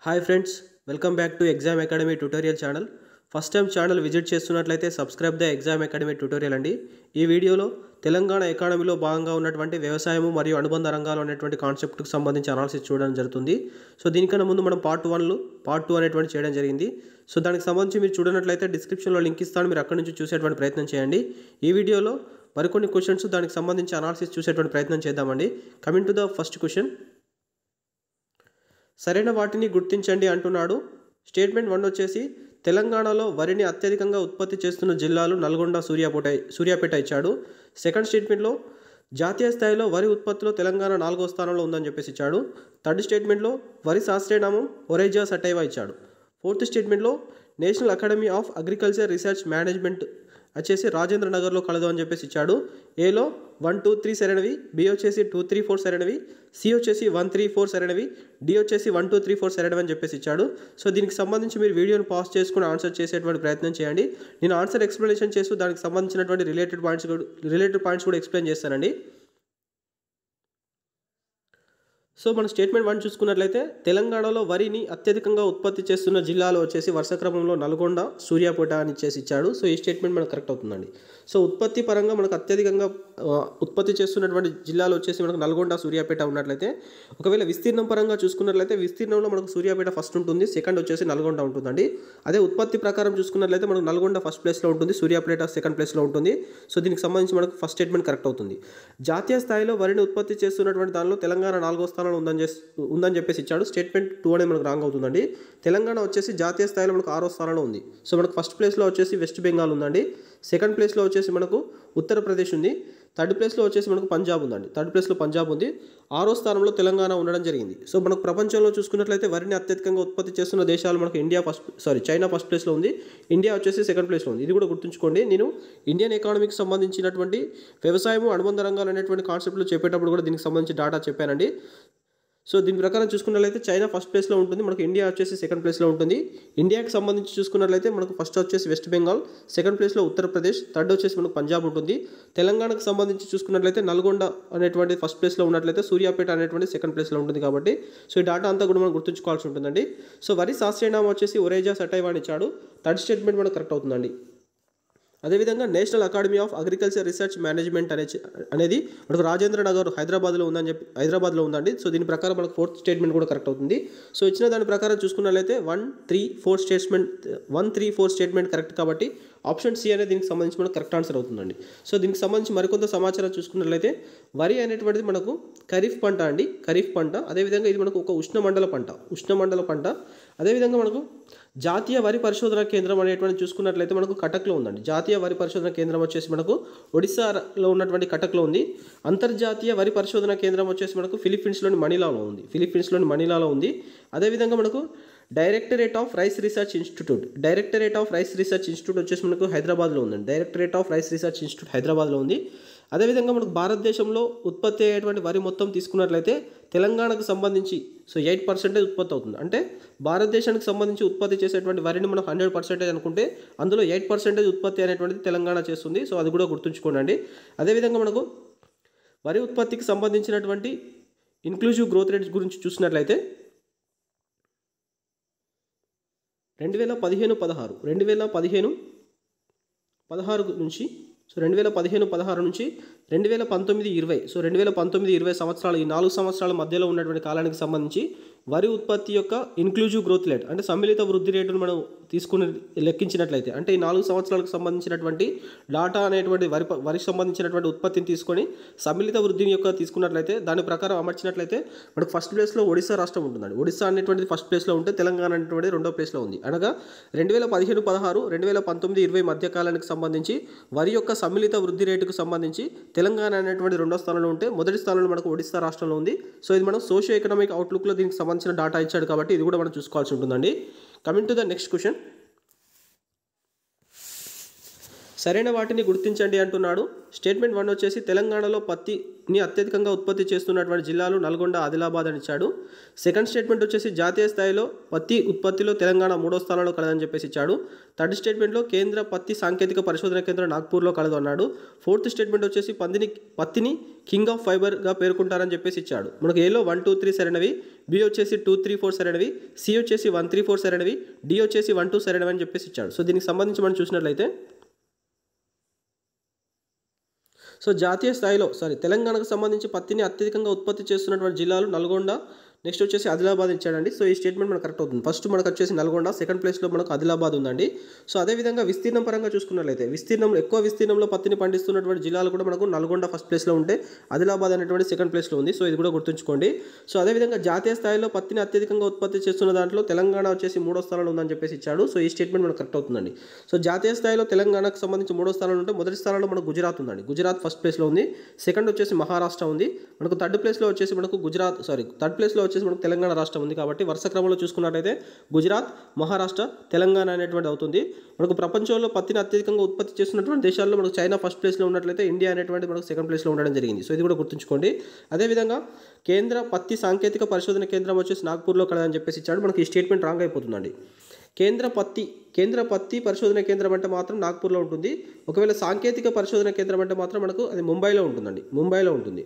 Hi friends, welcome back to exam academy tutorial channel. First time channel visit చేస్తున్నట్లయితే subscribe the exam academy tutorial అండి. ఈ వీడియోలో తెలంగాణ ఎకానమీలో భాగంగా ఉన్నటువంటి వ్యవసాయము మరియు అనుబంధ రంగాలు అనేటువంటి కాన్సెప్ట్కి సంబంధించి అనాలిసిస్ చూడడం జరుగుతుంది. సో దీనికన్నా ముందు మనం పార్ట్ 2 అనేటువంటి చేయడం జరిగింది. సో దానికి సంబంధించి మీరు చూడనట్లయితే డిస్క్రిప్షన్లో లింక్ ఇస్తాను, మీరు అక్కడి నుంచి చూసేటువంటి ప్రయత్నం చేయండి. ఈ వీడియోలో మరికొన్ని క్వశ్చన్స్ దానికి సంబంధించి అనాలిసిస్ చూసేటువంటి ప్రయత్నం చేద్దామండి. Coming to the first question, సరైన వాటిని గుర్తించండి అంటున్నాడు. స్టేట్మెంట్ 1 వచ్చేసి తెలంగాణలో వరిని అత్యధికంగా ఉత్పత్తి చేస్తున్న జిల్లాలు నల్గొండ, సూర్యాపేట ఇచ్చాడు. సెకండ్ స్టేట్మెంట్లో జాతీయ స్థాయిలో వరి ఉత్పత్తిలో తెలంగాణ 4వ స్థానంలో ఉందని చెప్పేసి ఇచ్చాడు. థర్డ్ స్టేట్మెంట్లో వరి శాస్త్రీయనామం ఒరేజా సటైవా ఇచ్చాడు. ఫోర్త్ స్టేట్మెంట్లో national academy of agriculture research management వచ్చేసి రాజేంద్ర నగర్లో కలదు అని చెప్పేసి ఇచ్చాడు. ఏలో 1, 2, 3 సరైనవి, బి వచ్చేసి 2, 3, 4 సరైనవి, సి వచ్చేసి 1, 3, 4 సరైనవి, డి వచ్చేసి 1, 2, 3, 4 సరైనవి అని చెప్పేసి ఇచ్చాడు. సో దీనికి సంబంధించి మీరు వీడియోని పాజ్ చేసుకుని ఆన్సర్ చేసేటువంటి ప్రయత్నం చేయండి. నేను ఆన్సర్ ఎక్స్ప్లెనేషన్ చేస్తూ దానికి సంబంధించినటువంటి రిలేటెడ్ పాయింట్స్ కూడా ఎక్స్ప్లెయిన్ చేస్తానండి. సో మన స్టేట్మెంట్ 1 చూసుకున్నట్లయితే తెలంగాణలో వరిని అత్యధికంగా ఉత్పత్తి చేస్తున్న జిల్లాలు వచ్చేసి వరుస క్రమంలో నల్గొండ, సూర్యాపేట అని చేసి ఇచ్చాడు. సో ఈ స్టేట్మెంట్ మనకు కరెక్ట్ అవుతుందండి. సో ఉత్పత్తి పరంగా మనకు అత్యధికంగా ఉత్పత్తి చేస్తున్నటువంటి జిల్లాలు వచ్చేసి మనకు నల్గొండ, సూర్యాపేట ఉన్నట్లయితే, ఒకవేళ విస్తీర్ణం పరంగా చూసుకున్నట్లయితే విస్తీర్ణంలో మనకు సూర్యాపేట ఫస్ట్ ఉంటుంది, సెకండ్ వచ్చేసి నల్గొండ ఉంటుందండి. అదే ఉత్పత్తి ప్రకారం చూసుకున్నట్లయితే మనకు నల్గొండ ఫస్ట్ ప్లేస్లో ఉంటుంది, సూర్యాపేట సెకండ్ ప్లేస్లో ఉంటుంది. సో దీనికి సంబంధించి మనకు ఫస్ట్ స్టేట్మెంట్ కరెక్ట్ అవుతుంది. జాతీయ స్థాయిలో వరిని ఉత్పత్తి చేస్తున్నటువంటి దానిలో తెలంగాణ 4వ స్థానంలో ఉందని చెప్పేసి ఇచ్చాడు. స్టేట్మెంట్ 2 అనేది మనకు రాంగ్ అవుతుందండి. తెలంగాణ వచ్చేసి జాతీయ స్థాయిలో మనకు 6వ స్థానంలో ఉంది. సో మనకు ఫస్ట్ ప్లేస్లో వచ్చేసి వెస్ట్ బెంగాల్ ఉందండి, సెకండ్ ప్లేస్లో వచ్చేసి మనకు ఉత్తరప్రదేశ్ ఉంది, థర్డ్ ప్లేస్లో వచ్చేసి మనకు పంజాబ్ ఉందండి. థర్డ్ ప్లేస్లో పంజాబ్ ఉంది, 6వ స్థానంలో తెలంగాణ ఉండడం జరిగింది. సో మనకు ప్రపంచంలో చూసుకున్నట్లయితే వరిని అత్యధికంగా ఉత్పత్తి చేస్తున్న దేశాలు మనకు చైనా ఫస్ట్ ప్లేస్లో ఉంది, ఇండియా వచ్చేసి సెకండ్ ప్లేస్లో ఉంది. ఇది కూడా గుర్తుంచుకోండి. నేను ఇండియన్ ఎకానమీకి సంబంధించినటువంటి వ్యవసాయము అనుబంధ రంగాలు అనేటువంటి కాన్సెప్ట్లు చెప్పేటప్పుడు కూడా దీనికి సంబంధించి డాటా చెప్పానండి. సో దీని ప్రకారం చూసుకున్నట్లయితే చైనా ఫస్ట్ ప్లేస్లో ఉంటుంది, మనకు ఇండియా వచ్చేసి సెకండ్ ప్లేస్లో ఉంటుంది. ఇండియాకి సంబంధించి చూసుకున్నట్లయితే మనకు ఫస్ట్ వచ్చేసి వెస్ట్ బెంగాల్, సెకండ్ ప్లేస్లో ఉత్తరప్రదేశ్, థర్డ్ వచ్చేసి మనకు పంజాబ్ ఉంటుంది. తెలంగాణకు సంబంధించి చూసుకున్నట్లయితే నల్గొండ అనేటువంటి ఫస్ట్ ప్లేస్లో ఉన్నట్లయితే సూర్యాపేట అనేటువంటి సెకండ్ ప్లేస్లో ఉంటుంది. కాబట్టి సో ఈ డాటా అంతా కూడా మనం గుర్తుంచుకోవాల్సి ఉంటుందండి. సో వరి శాస్త్రీయనామం వచ్చేసి ఒరేజా సటైవా అని ఇచ్చాడు. థర్డ్ స్టేట్మెంట్ మనకు కరెక్ట్ అవుతుందండి. అదేవిధంగా national academy of agriculture research management అనేది మనకు రాజేంద్ర నగర్ హైదరాబాద్లో ఉందండి. సో దీని ప్రకారం మనకు ఫోర్త్ స్టేట్మెంట్ కూడా కరెక్ట్ అవుతుంది. సో ఇచ్చిన దాని ప్రకారం చూసుకున్నట్లయితే 1, 3, 4 స్టేట్మెంట్ కరెక్ట్. కాబట్టి ఆప్షన్ సి అనేది దీనికి సంబంధించి మనకు కరెక్ట్ ఆన్సర్ అవుతుందండి. సో దీనికి సంబంధించి మరికొంత సమాచారం చూసుకున్నట్లయితే వరి అనేటువంటిది మనకు ఖరీఫ్ పంట అండి, ఖరీఫ్ పంట. అదేవిధంగా ఇది మనకు ఒక ఉష్ణమండల పంట. అదేవిధంగా మనకు జాతీయ వరి పరిశోధన కేంద్రం అనేటువంటి చూసుకున్నట్లయితే మనకు కటక్లో ఉందండి. జాతీయ వరి పరిశోధన కేంద్రం వచ్చేసి మనకు ఒడిశాలో ఉన్నటువంటి కటక్లో ఉంది. అంతర్జాతీయ వరి పరిశోధన కేంద్రం వచ్చేసి మనకు ఫిలిప్పీన్స్లోని మనీలాలో ఉంది. అదేవిధంగా మనకు directorate of rice research institute వచ్చేసి మనకు హైదరాబాద్లో ఉందండి. Directorate of rice research institute హైదరాబాద్లో ఉంది. అదేవిధంగా మనకు భారతదేశంలో ఉత్పత్తి అయ్యేటువంటి వరి మొత్తం తీసుకున్నట్లయితే తెలంగాణకు సంబంధించి 8% ఉత్పత్తి అవుతుంది. అంటే భారతదేశానికి సంబంధించి ఉత్పత్తి చేసేటువంటి వరిని మనం 100% అనుకుంటే అందులో 8% ఉత్పత్తి అనేటువంటిది తెలంగాణ చేస్తుంది. సో అది కూడా గుర్తుంచుకోండి. అదేవిధంగా మనకు వరి ఉత్పత్తికి సంబంధించినటువంటి ఇన్క్లూజివ్ గ్రోత్ రేట్స్ గురించి చూసినట్లయితే 2015-16 నుంచి 2015-16 నుంచి 2019-20 సో 2019-20 సంవత్సరాలు, ఈ 4 సంవత్సరాల మధ్యలో ఉన్నటువంటి కాలానికి సంబంధించి వరి ఉత్పత్తి యొక్క ఇన్క్లూజివ్ గ్రోత్ రేట్ అంటే సమ్మిళిత వృద్ధి రేటును మనం లెక్కించినట్లయితే, అంటే ఈ 4 సంవత్సరాలకు సంబంధించినటువంటి డాటా అనేటువంటి వరికి సంబంధించినటువంటి ఉత్పత్తిని తీసుకొని సమ్మిళిత వృద్ధిని యొక్క తీసుకున్నట్లయితే దాని ప్రకారం అమర్చినట్లయితే మనకు ఫస్ట్ ప్లేస్లో ఒడిశా రాష్ట్రం ఉంటుందండి. ఒడిశా అనేటువంటిది ఫస్ట్ ప్లేస్లో ఉంటే తెలంగాణ అనేటువంటిది రెండో ప్లేస్లో ఉంది. అనగా 2015-16, 2019-20 మధ్య కాలానికి సంబంధించి వరి యొక్క సమ్మిళిత వృద్ధి రేటుకు సంబంధించి తెలంగాణ అనేటువంటి రెండో స్థానంలో ఉంటే మొదటి స్థానంలో మనకు ఒడిశా రాష్ట్రంలో ఉంది. సో ఇది మనం సోషియో ఎకనామిక్ అవుట్లుక్లో దీనికి సంబంధించిన డాటా ఇచ్చాడు కాబట్టి ఇది కూడా మనం చూసుకోవాల్సి ఉంటుందండి. Coming to the next question, సరైన వాటిని గుర్తించండి అంటున్నాడు. స్టేట్మెంట్ 1 వచ్చేసి తెలంగాణలో పత్తిని అత్యధికంగా ఉత్పత్తి చేస్తున్నటువంటి జిల్లాలు నల్గొండ, ఆదిలాబాద్ అని ఇచ్చాడు. సెకండ్ స్టేట్మెంట్ వచ్చేసి జాతీయ స్థాయిలో పత్తి ఉత్పత్తిలో తెలంగాణ 3వ స్థానంలో కలదని చెప్పేసి ఇచ్చాడు. థర్డ్ స్టేట్మెంట్లో కేంద్ర పత్తి సాంకేతిక పరిశోధన కేంద్రం నాగ్పూర్లో కలదు అన్నాడు. ఫోర్త్ స్టేట్మెంట్ వచ్చేసి పత్తిని కింగ్ ఆఫ్ ఫైబర్గా పేర్కొంటారని చెప్పేసి ఇచ్చాడు. మనకు ఏలో 1, 2, 3 సరైనవి, బి వచ్చేసి 2, 3, 4 సరైనవి, సి వచ్చేసి 1, 3, 4 సరైనవి, డి వచ్చేసి 1, 2 సరైనవి అని చెప్పేసి ఇచ్చాడు. సో దీనికి సంబంధించి మనం చూసినట్లయితే జాతీయ స్థాయిలో తెలంగాణకు సంబంధించి పత్తిని అత్యధికంగా ఉత్పత్తి చేస్తున్నటువంటి జిల్లాలు నల్గొండ, నెక్స్ట్ వచ్చేసి ఆదిలాబాద్ ఇచ్చాడండి. సో ఈ స్టేట్మెంట్ మనకు కరెక్ట్ అవుతుంది. ఫస్ట్ మనకు వచ్చేసి నల్గొండ, సెకండ్ ప్లేస్లో మనకు ఆదిలాబాద్ ఉందండి. సో అదేవిధంగా విస్తీర్ణం పరంగా చూసుకున్నట్లయితే ఎక్కువ విస్తీర్ణంలో పత్తిని పండిస్తున్నటువంటి జిల్లాలు కూడా మనకు నల్గొండ ఫస్ట్ ప్లేస్లో ఉంటే ఆదిలాబాద్ అనేటువంటి సెకండ్ ప్లేస్లో ఉంది. సో ఇది కూడా గుర్తుంచుకోండి. సో అదేవిధంగా జాతీయ స్థాయిలో పత్తిని అత్యధికంగా ఉత్పత్తి చేస్తున్న దాంట్లో తెలంగాణ వచ్చేసి 3వ స్థానంలో ఉందని చెప్పేసి ఇచ్చాడు. సో ఈ స్టేట్మెంట్ మనకు కరెక్ట్ అవుతుందండి. సో జాతీయ స్థాయిలో తెలంగాణకు సంబంధించి 3వ స్థానంలో ఉంటే మొదటి స్థానంలో మనకు గుజరాత్ ఉందండి. గుజరాత్ ఫస్ట్ ప్లేస్లో ఉంది. సెకండ్ వచ్చేసి మహారాష్ట్ర ఉంది. మనకు థర్డ్ ప్లేస్లో వచ్చేసి మనకు తెలంగాణ రాష్ట్రం ఉంది. కాబట్టి వరుస క్రమంలో చూసుకున్నట్లయితే గుజరాత్, మహారాష్ట్ర, తెలంగాణ అనేటువంటి అవుతుంది. మనకు ప్రపంచంలో పత్తిని అత్యధికంగా ఉత్పత్తి చేస్తున్నటువంటి దేశాల్లో మనకు చైనా ఫస్ట్ ప్లేస్లో ఉన్నట్లయితే ఇండియా అనేటువంటి మనకు సెకండ్ ప్లేస్లో ఉండడం జరిగింది. సో ఇది కూడా గుర్తుంచుకోండి. అదేవిధంగా కేంద్ర పత్తి సాంకేతిక పరిశోధన కేంద్రం వచ్చేసి నాగ్పూర్లో కలదని చెప్పేసి ఇచ్చాడు. మనకి ఈ స్టేట్మెంట్ రాంగ్ అయిపోతుందండి. కేంద్ర పత్తి పరిశోధన కేంద్రం అంటే మాత్రం నాగ్పూర్లో ఉంటుంది. ఒకవేళ సాంకేతిక పరిశోధన కేంద్రం అంటే మాత్రం మనకు అది ముంబైలో ఉంటుందండి. ముంబైలో ఉంటుంది.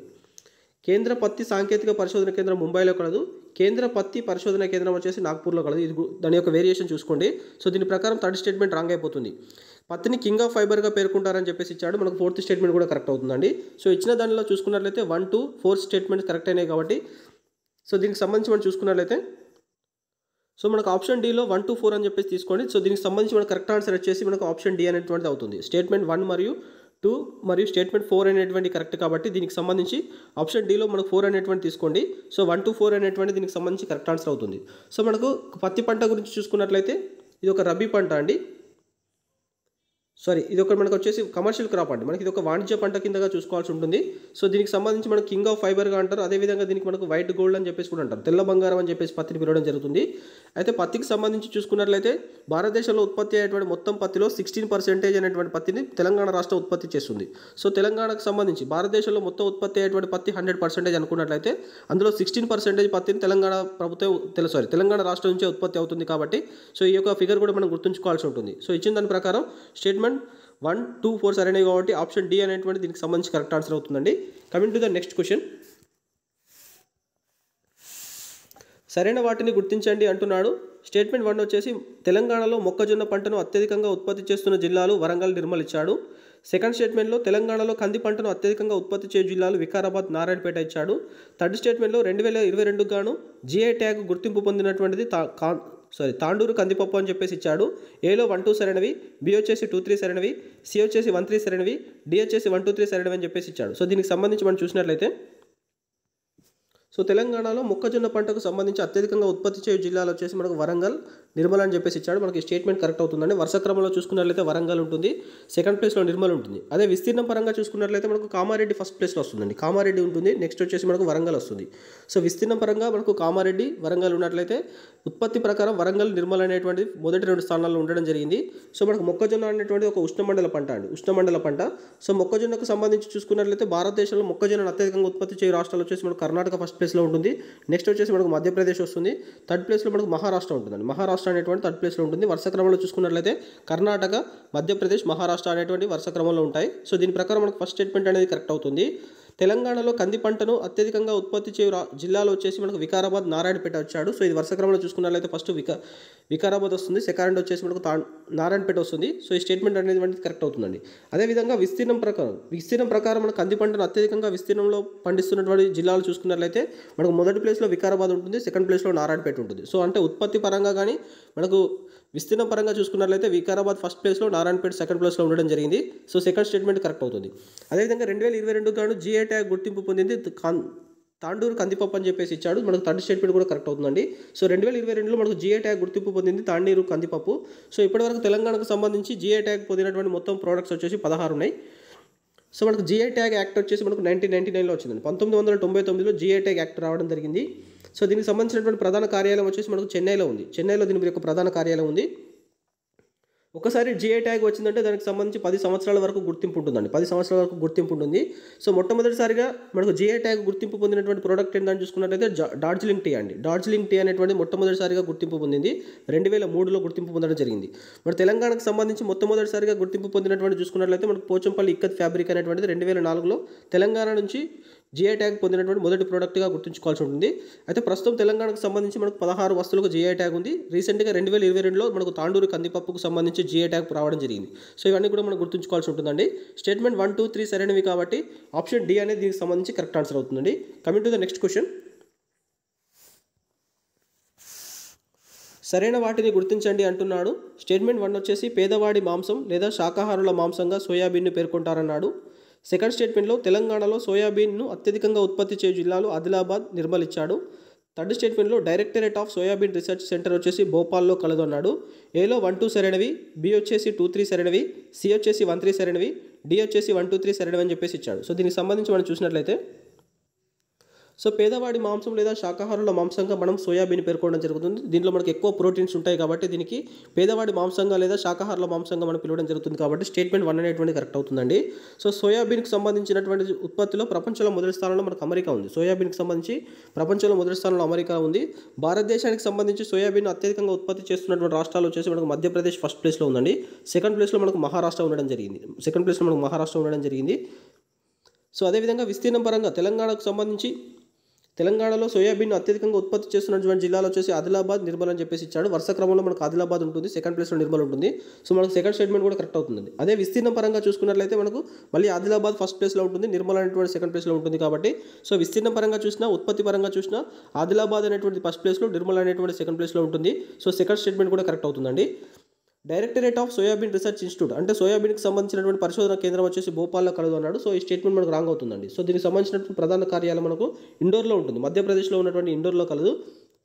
కేంద్ర పత్తి సాంకేతిక పరిశోధన కేంద్రం ముంబైలో కలదు. కేంద్ర పత్తి పరిశోధన కేంద్రం వచ్చేసి నాగ్పూర్లో కలదు. ఇది దాని యొక్క వేరియేషన్ చూసుకోండి. సో దీని ప్రకారం థర్డ్ స్టేట్మెంట్ రాంగ్ అయిపోతుంది. పత్తిని కింగ్ ఆఫ్ ఫైబర్గా పేర్కొంటారని చెప్పేసి ఇచ్చాడు. మనకు ఫోర్త్ స్టేట్మెంట్ కూడా కరెక్ట్ అవుతుందండి. సో ఇచ్చిన దానిలో చూసుకున్నట్లయితే 1, 2, 4 స్టేట్మెంట్స్ కరెక్ట్ అయినాయి కాబట్టి సో దీనికి సంబంధించి మనం చూసుకున్నట్లయితే సో మనకు ఆప్షన్ డీలో 1, 2, 4 అని చెప్పేసి తీసుకోండి. సో దీనికి సంబంధించి మనకు కరెక్ట్ ఆన్సర్ వచ్చేసి మనకు ఆప్షన్ డి అనేటువంటిది అవుతుంది. స్టేట్మెంట్ 1 మరియు 2 మరియు స్టేట్మెంట్ 4 అనేటువంటి కరెక్ట్ కాబట్టి దీనికి సంబంధించి ఆప్షన్ డీలో మనకు 4 అనేటువంటి తీసుకోండి. సో 1, 2, 4 అనేటువంటి దీనికి సంబంధించి కరెక్ట్ ఆన్సర్ అవుతుంది. సో మనకు పత్తి పంట గురించి చూసుకున్నట్లయితే ఇది ఒక రబీ పంట అండి. ఇది ఒక మనకు వచ్చేసి కమర్షియల్ క్రాప్ అండి. మనకి ఇది ఒక వాణిజ్య పంట కిందగా చూసుకోవాల్సి ఉంటుంది. సో దీనికి సంబంధించి మనకు కింగ్ ఆఫ్ ఫైబర్గా అంటారు. అదేవిధంగా దీనికి మనకు వైట్ గోల్డ్ అని చెప్పేసి కూడా అంటారు. తెల్ల బంగారం అని చెప్పేసి పత్తిని పిలవడం జరుగుతుంది. అయితే పత్తికి సంబంధించి చూసుకున్నట్లయితే భారతదేశంలో ఉత్పత్తి అయ్యేటువంటి మొత్తం పత్తిలో 16% అనేటువంటి పత్తిని తెలంగాణ రాష్ట్రం ఉత్పత్తి చేస్తుంది. సో తెలంగాణకు సంబంధించి భారతదేశంలో మొత్తం ఉత్పత్తి అయ్యేటువంటి పత్తి 100% అనుకున్నట్లయితే అందులో 16% పత్తిని తెలంగాణ రాష్ట్రం నుంచే ఉత్పత్తి అవుతుంది. కాబట్టి సో ఈ యొక్క ఫిగర్ కూడా మనం గుర్తుంచుకోవాల్సి ఉంటుంది. సో ఇచ్చిన దాని ప్రకారం స్టేట్మెంట్ 1, 2, 4 సరైనవి కాబట్టి ఆప్షన్ డి అనేటువంటి దీనికి సంబంధించి కరెక్ట్ ఆన్సర్ అవుతుందండి. Coming to the next question. సరైన వాటిని గుర్తించండి అంటున్నాడు. స్టేట్మెంట్ 1 వచ్చేసి తెలంగాణలో మొక్కజొన్న పంటను అత్యధికంగా ఉత్పత్తి చేస్తున్న జిల్లాలు వరంగల్, నిర్మల్ ఇచ్చాడు. సెకండ్ స్టేట్మెంట్లో తెలంగాణలో కంది పంటను అత్యధికంగా ఉత్పత్తి చేయు జిల్లాలు వికారాబాద్, నారాయణపేట ఇచ్చాడు. థర్డ్ స్టేట్మెంట్లో 2022 గాను జిఐ ట్యాగ్ గుర్తింపు పొందినటువంటిది తాండూరు కందిపప్పు అని చెప్పేసి ఇచ్చాడు. ఏలో 1, 2 సరైనవి, బి వచ్చేసి 2, 3 సరైనవి, సి వచ్చేసి 1, 3 సరైనవి, డి వచ్చేసి 1, 2, 3 సరైనవి అని చెప్పేసి ఇచ్చాడు. సో దీనికి సంబంధించి మనం చూసినట్లయితే తెలంగాణలో మొక్కజొన్న పంటకు సంబంధించి అత్యధికంగా ఉత్పత్తి చేయు జిల్లాలు వచ్చేసి మనకు వరంగల్, నిర్మల్ అని చెప్పేసి ఇచ్చాడు. మనకి స్టేట్మెంట్ కరెక్ట్ అవుతుందండి. వరుస క్రమంలో చూసుకున్నట్లయితే వరంగల్ ఉంటుంది, సెకండ్ ప్లేస్లో నిర్మల్ ఉంటుంది. అదే విస్తీర్ణం పరంగా చూసుకున్నట్లయితే మనకు కామారెడ్డి ఫస్ట్ ప్లేస్లో వస్తుందండి. కామారెడ్డి ఉంటుంది, నెక్స్ట్ వచ్చేసి మనకు వరంగల్ వస్తుంది. సో విస్తీర్ణం పరంగా మనకు కామారెడ్డి, వరంగల్ ఉన్నట్లయితే ఉత్పత్తి ప్రకారం వరంగల్, నిర్మల్ అనేటువంటి మొదటి 2 స్థానాల్లో ఉండడం జరిగింది. సో మనకు మొక్కజొన్న అనేటువంటి ఒక ఉష్ణమండల పంట అండి, ఉష్ణమండల పంట. సో మొక్కజొన్నకు సంబంధించి చూసుకున్నట్లయితే భారతదేశంలో మొక్కజొన్నను అత్యధికంగా ఉత్పత్తి చేయు రాష్ట్రాలు వచ్చేసి మనకు కర్ణాటక ఫస్ట్ ప్లేస్లో ఉంటుంది, నెక్స్ట్ వచ్చేసి మనకు మధ్యప్రదేశ్ వస్తుంది, థర్డ్ ప్లేస్లో మనకు మహారాష్ట్ర ఉంటుందండి. మహారాష్ట్ర అనేటువంటి థర్డ్ ప్లేస్లో ఉంటుంది. వరుస క్రమంలో చూసుకున్నట్లయితే కర్ణాటక, మధ్యప్రదేశ్, మహారాష్ట్ర అనేటువంటి వరుస క్రమంలో ఉంటాయి. సో దీని ప్రకారం మనకు ఫస్ట్ స్టేట్మెంట్ అనేది కరెక్ట్ అవుతుంది. తెలంగాణలో కంది పంటను అత్యధికంగా ఉత్పత్తి చేయు జిల్లాలో వచ్చేసి మనకు వికారాబాద్, నారాయణపేట వచ్చాడు. సో ఇది వరుస క్రమంలో చూసుకున్నట్లయితే ఫస్ట్ వికారాబాద్ వస్తుంది, సెకండ్ వచ్చేసి మనకు నారాయణపేట వస్తుంది. సో ఈ స్టేట్మెంట్ అనేది కరెక్ట్ అవుతుందండి. అదేవిధంగా విస్తీర్ణం ప్రకారం మన కంది పంటను అత్యధికంగా విస్తీర్ణంలో పండిస్తున్నటువంటి జిల్లాలు చూసుకున్నట్లయితే మనకు మొదటి ప్లేస్లో వికారాబాద్ ఉంటుంది, సెకండ్ ప్లేస్లో నారాయణపేట ఉంటుంది. సో అంటే ఉత్పత్తి పరంగా కానీ మనకు విస్తీర్ణం పరంగా చూసుకున్నట్లయితే వికారాబాద్ ఫస్ట్ ప్లేస్లో, నారాయణపేట సెకండ్ ప్లేస్లో ఉండడం జరిగింది. సో సెకండ్ స్టేట్మెంట్ కరెక్ట్ అవుతుంది. అదేవిధంగా 2022 గాను జిఐ ట్యాగ్ గుర్తింపు పొందింది తాండూరు కందిపప్పు అని చెప్పేసి ఇచ్చాడు. మనకు థర్డ్ స్టేట్మెంట్ కూడా కరెక్ట్ అవుతుందండి. సో 2022లో మనకు జిఐ ట్యాగ్ గుర్తింపు పొందింది తాండూరు కందిపప్పు. సో ఇప్పటివరకు తెలంగాణకు సంబంధించి జిఐ ట్యాగ్ పొందినటువంటి మొత్తం ప్రోడక్ట్స్ వచ్చేసి 16 ఉన్నాయి. సో మనకు జిఐ ట్యాగ్ యాక్ట్ వచ్చేసి మనకు 1999లో వచ్చిందండి. 1999లో జిఐ ట్యాగ్ యాక్ట్ రావడం జరిగింది. సో దీనికి సంబంధించినటువంటి ప్రధాన కార్యాలయం వచ్చేసి మనకు చెన్నైలో ఉంది. చెన్నైలో దీని యొక్క ప్రధాన కార్యాలయం ఉంది. ఒకసారి జిఐ ట్యాగ్ వచ్చిందంటే దానికి సంబంధించి 10 సంవత్సరాల వరకు గుర్తింపు ఉంటుందండి. 10 సంవత్సరాల వరకు గుర్తింపు ఉంటుంది. సో మొట్టమొదటిసారిగా మనకు జిఐ ట్యాగ్ గుర్తింపు పొందినటువంటి ప్రోడక్ట్ ఏంటని చూసుకున్నట్లయితే డార్జిలింగ్ టీ అండి. డార్జిలింగ్ టీ అనేటువంటి మొట్టమొదటిసారిగా గుర్తింపు పొందింది. 2003లో గుర్తింపు పొందడం జరిగింది. మరి తెలంగాణకు సంబంధించి మొట్టమొదటిసారిగా గుర్తింపు పొందినటువంటి చూసుకున్నట్లయితే మనకు పోచంపల్లి ఇక్కత్ ఫ్యాబ్రిక్ అనేటువంటిది 2004లో తెలంగాణ నుంచి జిఐ ట్యాగ్ పొందినటువంటి మొదటి ప్రోడక్ట్గా గుర్తుంచుకోవాల్సి ఉంటుంది. అయితే ప్రస్తుతం తెలంగాణకు సంబంధించి మనకు 16 వస్తువులకు జిఐ ట్యాగ్ ఉంది. రీసెంట్గా 2022లో మనకు తాండూరు కందిపప్పుకు సంబంధించి జిఐ ట్యాగ్ రావడం జరిగింది. సో ఇవన్నీ కూడా మనం గుర్తుంచుకోవాల్సి ఉంటుందండి. స్టేట్మెంట్ 1, 2, 3 సరైనవి కాబట్టి ఆప్షన్ డి అనేది దీనికి సంబంధించి కరెక్ట్ ఆన్సర్ అవుతుందండి. Coming to the next question. సరైన వాటిని గుర్తించండి అంటున్నాడు. స్టేట్మెంట్ 1 వచ్చేసి పేదవాడి మాంసం లేదా శాకాహారుల మాంసంగా సోయాబీన్ను పేర్కొంటారన్నాడు. సెకండ్ స్టేట్మెంట్లో తెలంగాణలో సోయాబీన్ను అత్యధికంగా ఉత్పత్తి చేయు జిల్లాలు ఆదిలాబాద్, నిర్మల్ ఇచ్చాడు. థర్డ్ స్టేట్మెంట్లో directorate of soybean research centre వచ్చేసి భోపాల్లో కలదు అన్నాడు. ఏలో 1, 2 సరైనవి, బి వచ్చేసి 2, 3 సరైనవి, సి వచ్చేసి 1, 3 సరైనవి, డి వచ్చేసి 1, 2, 3 సరైనవి అని చెప్పేసి ఇచ్చాడు. సో దీనికి సంబంధించి మనం చూసినట్లయితే సో పేదవాడి మాంసం లేదా శాకాహారుల మాంసంగా మనం సోయాబీన్ పేర్కొనడం జరుగుతుంది. దీంట్లో మనకి ఎక్కువ ప్రోటీన్స్ ఉంటాయి కాబట్టి దీనికి పేదవాడి మాంసంగా లేదా శాకాహారుల మాంసంగా మనం పిలవడం జరుగుతుంది కాబట్టి స్టేట్మెంట్ 1 అనేటువంటి కరెక్ట్ అవుతుందండి. సో సోయాబీన్కి సంబంధించినటువంటి ఉత్పత్తిలో ప్రపంచంలో మొదటి స్థానంలో మనకు అమెరికా ఉంది. సోయాబీన్కి సంబంధించి ప్రపంచంలో మొదటి స్థానంలో అమెరికా ఉంది. భారతదేశానికి సంబంధించి సోయాబీన్ అత్యధికంగా ఉత్పత్తి చేస్తున్నటువంటి రాష్ట్రాలు వచ్చేసి మనకు మధ్యప్రదేశ్ ఫస్ట్ ప్లేస్లో ఉందండి. సెకండ్ ప్లేస్లో మనకు మహారాష్ట్ర ఉండడం జరిగింది. సో అదేవిధంగా విస్తీర్ణం పరంగా తెలంగాణలో సోయాబీన్ అత్యధికంగా ఉత్పత్తి చేస్తున్నటువంటి జిల్లాలో వచ్చేసి ఆదిలాబాద్, నిర్మల్ అని చెప్పేసి ఇచ్చాడు. వరుస క్రమంలో మనకు ఆదిలాబాద్ ఉంటుంది, సెకండ్ ప్లేస్లో నిర్మల్ ఉంటుంది. సో మనకు సెకండ్ స్టేట్మెంట్ కూడా కరెక్ట్ అవుతుంది. అదే విస్తీర్ణం పరంగా చూసుకున్నట్లయితే మనకు మళ్ళీ ఆదిలాబాద్ ఫస్ట్ ప్లేస్లో ఉంటుంది, నిర్మల్ అనేటువంటి సెకండ్ ప్లేస్లో ఉంటుంది కాబట్టి సో విస్తీర్ణం పరంగా చూసినా ఉత్పత్తి పరంగా చూసినా ఆదిలాబాద్ అనేటువంటి ఫస్ట్ ప్లేస్లో, నిర్మల్ అనేటువంటి సెకండ్ ప్లేస్లో ఉంటుంది. సో సెకండ్ స్టేట్మెంట్ కూడా కరెక్ట్ అవుతుందండి. Directorate of soybean research institute అంటే సోయాబీన్కి సంబంధించినటువంటి పరిశోధన కేంద్రం వచ్చేసి భోపాల్లో కలదు అన్నాడు. సో ఈ స్టేట్మెంట్ మనకు రాంగ్ అవుతుందండి. సో దీనికి సంబంధించినటువంటి ప్రధాన కార్యాలయం మనకు ఇండోర్లో ఉంటుంది, మధ్యప్రదేశ్లో ఉన్నటువంటి ఇండోర్లో కలదు